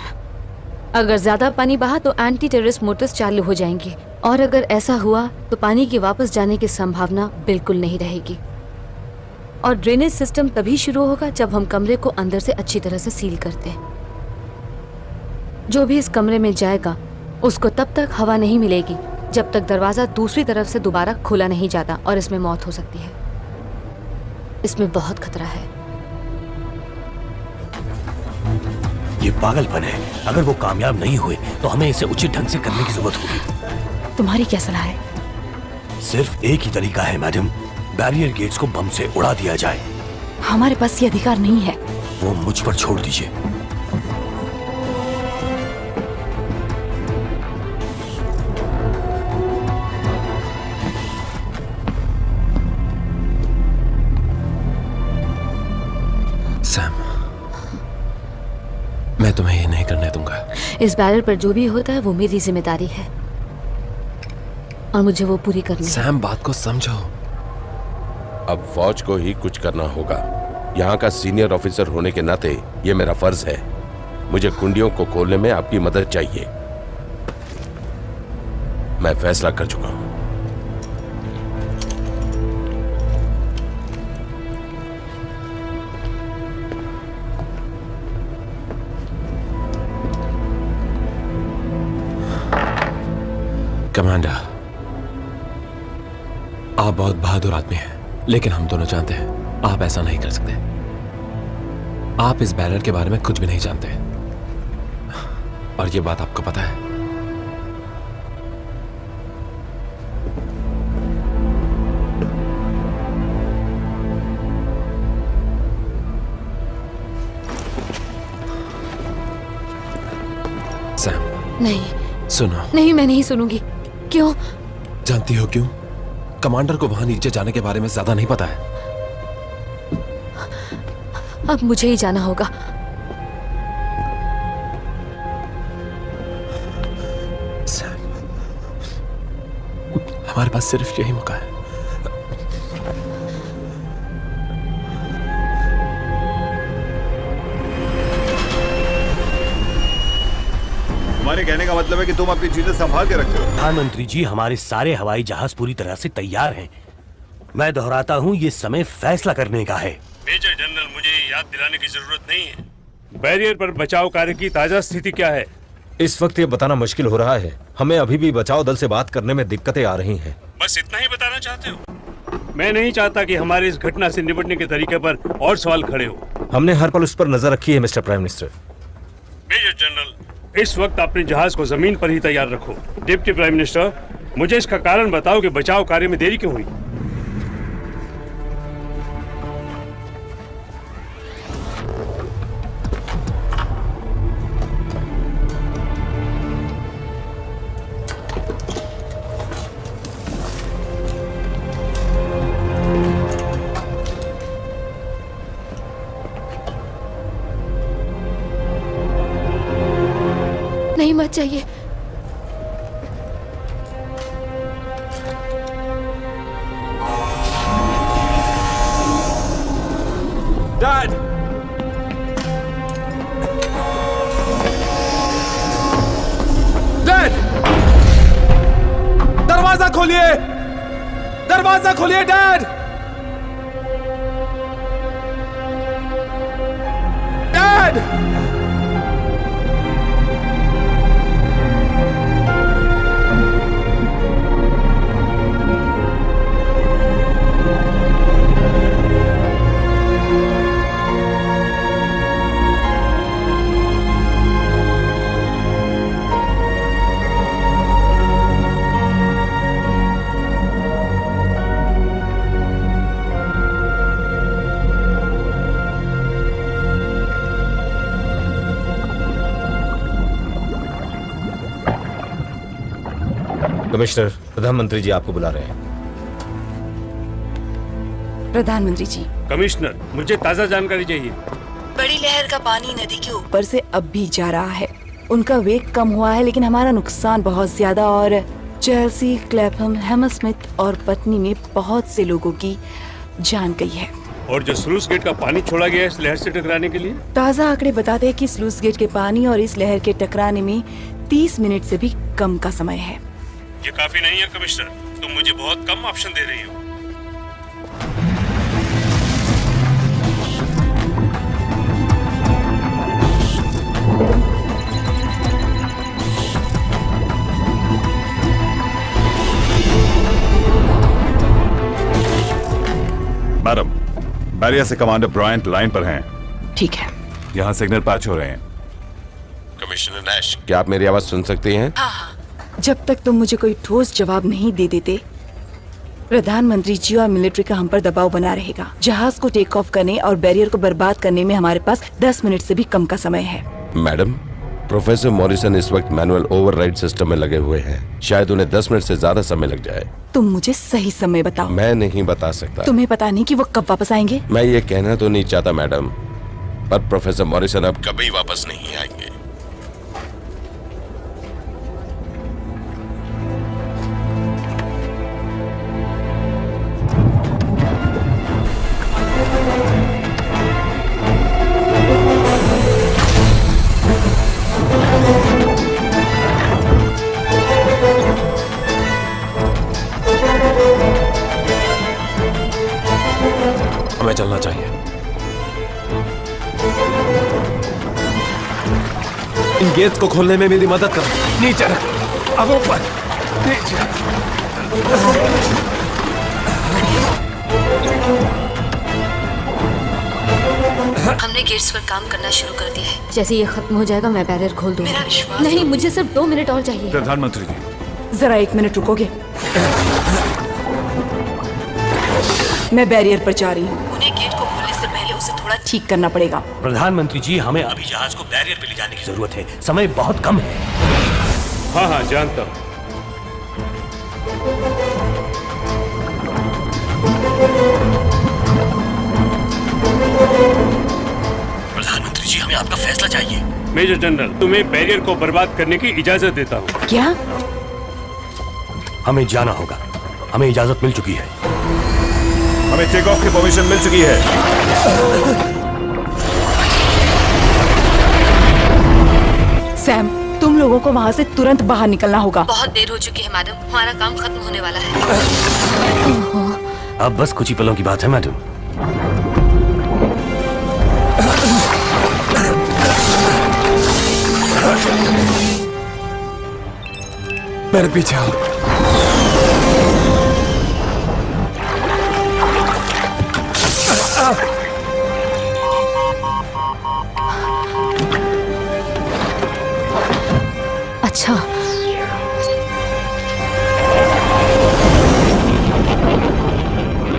अगर ज्यादा पानी बहा तो एंटी टेररिस्ट मोटर्स चालू हो जाएंगी और अगर ऐसा हुआ तो पानी के वापस जाने की संभावना बिल्कुल नहीं रहेगी। और ड्रेनेज सिस्टम तभी शुरू होगा जब हम कमरे को अंदर से अच्छी तरह से सील करते हैं। जो भी इस कमरे में जाएगा उसको तब तक हवा नहीं मिलेगी जब तक दरवाजा दूसरी तरफ से दोबारा खुला नहीं जाता और इसमें मौत हो सकती है। इसमें बहुत खतरा है। ये पागलपन है। अगर वो कामयाब नहीं हुए तो हमें इसे उचित ढंग से करने की जरूरत होगी। तुम्हारी क्या सलाह है? सिर्फ एक ही तरीका है मैडम, बैरियर गेट्स को बम से उड़ा दिया जाए। हमारे पास ये अधिकार नहीं है। वो मुझ पर छोड़ दीजिए। सैम, मैं तुम्हें ये नहीं करने दूंगा। इस बैरियर पर जो भी होता है वो मेरी जिम्मेदारी है और मुझे वो पूरी करनी है। सैम, बात को समझो। अब फौज को ही कुछ करना होगा। यहाँ का सीनियर ऑफिसर होने के नाते ये मेरा फर्ज है। मुझे कुंडियों को खोलने में आपकी मदद चाहिए। मैं फैसला कर चुका हूं। कमांडर, आप बहुत बहादुर आदमी हैं, लेकिन हम दोनों जानते हैं आप ऐसा नहीं कर सकते। आप इस बैरियर के बारे में कुछ भी नहीं जानते और ये बात आपको पता है। सैम, नहीं सुनो। नहीं, मैं नहीं सुनूंगी। क्यों? जानती हो क्यों? कमांडर को वहां नीचे जाने के बारे में ज्यादा नहीं पता है। अब मुझे ही जाना होगा। सैम, हमारे पास सिर्फ यही मौका है। तुम्हारे कहने का मतलब है कि तुम अपनी चीजें संभाल के रखते हो। प्रधानमंत्री जी, हमारे सारे हवाई जहाज पूरी तरह से तैयार हैं। मैं दोहराता हूँ, ये समय फैसला करने का है। मेजर जनरल, मुझे याद दिलाने की जरूरत नहीं है। बैरियर पर बचाव कार्य की ताजा स्थिति क्या है? इस वक्त ये बताना मुश्किल हो रहा है। हमें अभी भी बचाव दल से बात करने में दिक्कतें आ रही हैं। बस इतना ही बताना चाहते हो? मैं नहीं चाहता कि हमारे इस घटना से निपटने के तरीके पर और सवाल खड़े हो। हमने हर पल उस पर नजर रखी है mister prime minister. Major general, इस वक्त अपने जहाज को जमीन पर ही तैयार रखो। डिप्टी प्राइम मिनिस्टर, मुझे इसका कारण बताओ कि बचाव कार्य में देरी क्यों हुई। नहीं, मत चाहिए। डैड! डैड! दरवाजा खोलिए! दरवाजा खोलिए, डैड! डैड! कमिश्नर, प्रधानमंत्री जी आपको बुला रहे हैं। प्रधानमंत्री जी, कमिश्नर, मुझे ताज़ा जानकारी चाहिए। बड़ी लहर का पानी नदी के ऊपर से अब भी जा रहा है। उनका वेग कम हुआ है, लेकिन हमारा नुकसान बहुत ज्यादा, और चेल्सी, क्लैपहम, हैमरस्मिथ और पटनी में बहुत से लोगों की जान गई है। और जो स्लूस गेट का पानी छोड़ा गया है इस लहर से टकराने के लिए? ताज़ा आंकड़े बताते हैं कि स्लूस गेट के पानी और इस लहर के टकराने में 30 मिनट से भी कम का समय है। ये काफी नहीं है कमिश्नर, तुम मुझे बहुत कम ऑप्शन दे रही हो। मैडम, बैरियर से कमांडर ब्रायंट लाइन पर हैं। ठीक है। यहाँ सिग्नल पैच हो रहे हैं। कमिश्नर नैश, क्या आप मेरी आवाज सुन सकती हैं? जब तक तुम मुझे कोई ठोस जवाब नहीं दे देते, प्रधानमंत्री जी और मिलिट्री का हम पर दबाव बना रहेगा। जहाज को टेक ऑफ करने और बैरियर को बर्बाद करने में हमारे पास 10 मिनट से भी कम का समय है। मैडम, प्रोफेसर मॉरिसन इस वक्त मैनुअल ओवरराइड सिस्टम में लगे हुए हैं। शायद उन्हें 10 मिनट से ज्यादा समय लग जाए। तुम मुझे सही समय बताओ। मैं नहीं बता सकता। तुम्हें पता नहीं कि वो कब वापस आएंगे? मैं ये कहना तो नहीं चाहता मैडम, पर प्रोफेसर मॉरिसन अब कभी वापस नहीं आएंगे। हमें चलना चाहिए। इन गेट्स को खोलने में मेरी मदद करो। नीचे रख, अब ऊपर, नीचे। हमने गेट्स पर काम करना शुरू कर दिया है। जैसे ये खत्म हो जाएगा मैं बैरियर खोल दूंगा। मेरा विश्वास नहीं, मुझे सिर्फ 2 मिनट और चाहिए। प्रधानमंत्री जी, जरा 1 मिनट रुकोगे? मैं बैरियर पर जा रही हूँ। उन्हें गेट को खोलने से पहले उसे थोड़ा ठीक करना पड़ेगा। प्रधानमंत्री जी, हमें अभी जहाज को बैरियर पे ले जाने की जरूरत है। समय बहुत कम है। हाँ हाँ, जानता हूँ। प्रधानमंत्री जी, हमें आपका फैसला चाहिए। मेजर जनरल, तुम्हें बैरियर को बर्बाद करने की इजाजत देता हूँ। क्या? हमें जाना होगा। हमें इजाजत मिल चुकी है। हमें टेक ऑफ की परमिशन मिल चुकी है। सैम, तुम लोगों को वहाँ से तुरंत बाहर निकलना होगा। बहुत देर हो चुकी है मैडम, हमारा काम खत्म होने वाला है। अब बस कुछ ही पलों की बात है मैडम। मेरे पीछे आओ। अच्छा,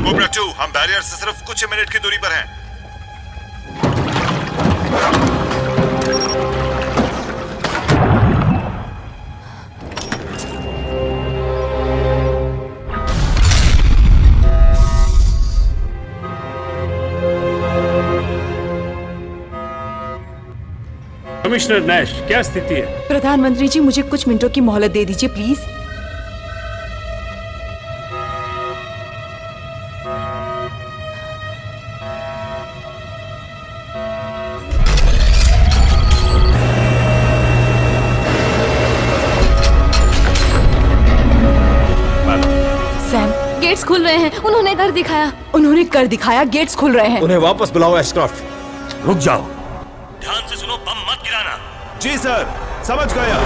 कोबरा 2, हम बैरियर से सिर्फ कुछ मिनट की दूरी पर हैं। कमिश्नर नैश, क्या स्थिति है? प्रधानमंत्री जी, मुझे कुछ मिनटों की मोहलत दे दीजिए प्लीज। सैम, गेट्स खुल रहे हैं। उन्होंने कर दिखाया। उन्होंने कर दिखाया। गेट्स खुल रहे हैं। उन्हें वापस बुलाओ एशक्रॉफ्ट। रुक जाओ। ध्यान से सुनो, बम मत गिराना। जी सर, समझ गया।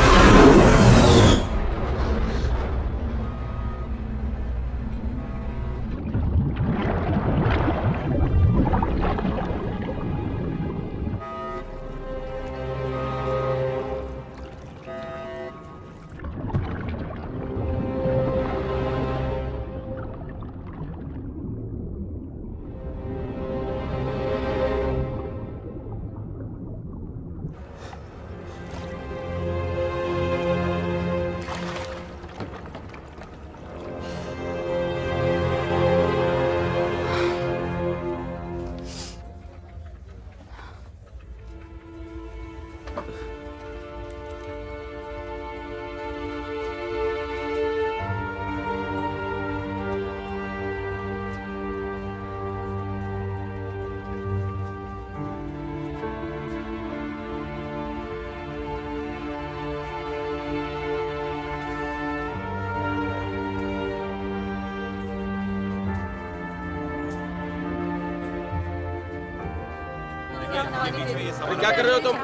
क्या कर रहे हो तुम?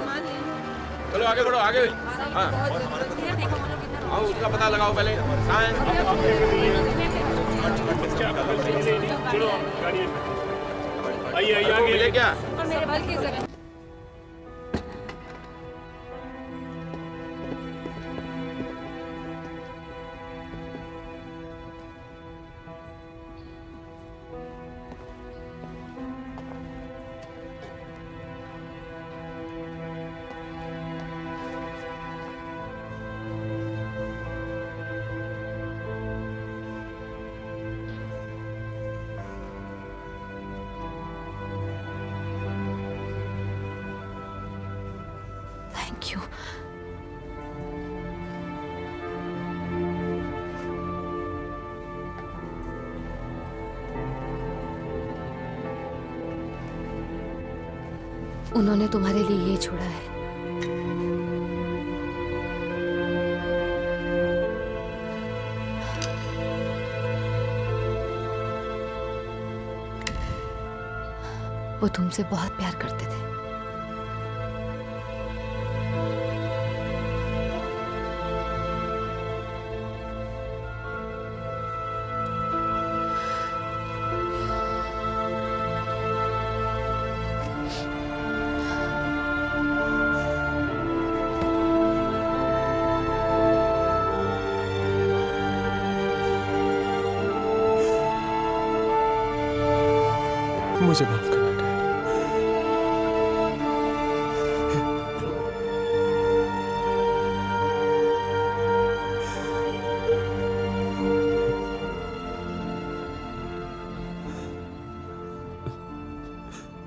चलो आगे बढ़ो, आगे। हाँ, आओ उसका पता लगाओ पहले। आइए आगे। मिले क्या? Thank you. उन्होंने तुम्हारे लिए ये छोड़ा है। वो तुमसे बहुत प्यार करते थे। मुझे माफ करना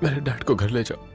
मेरे डैड को घर ले जाओ।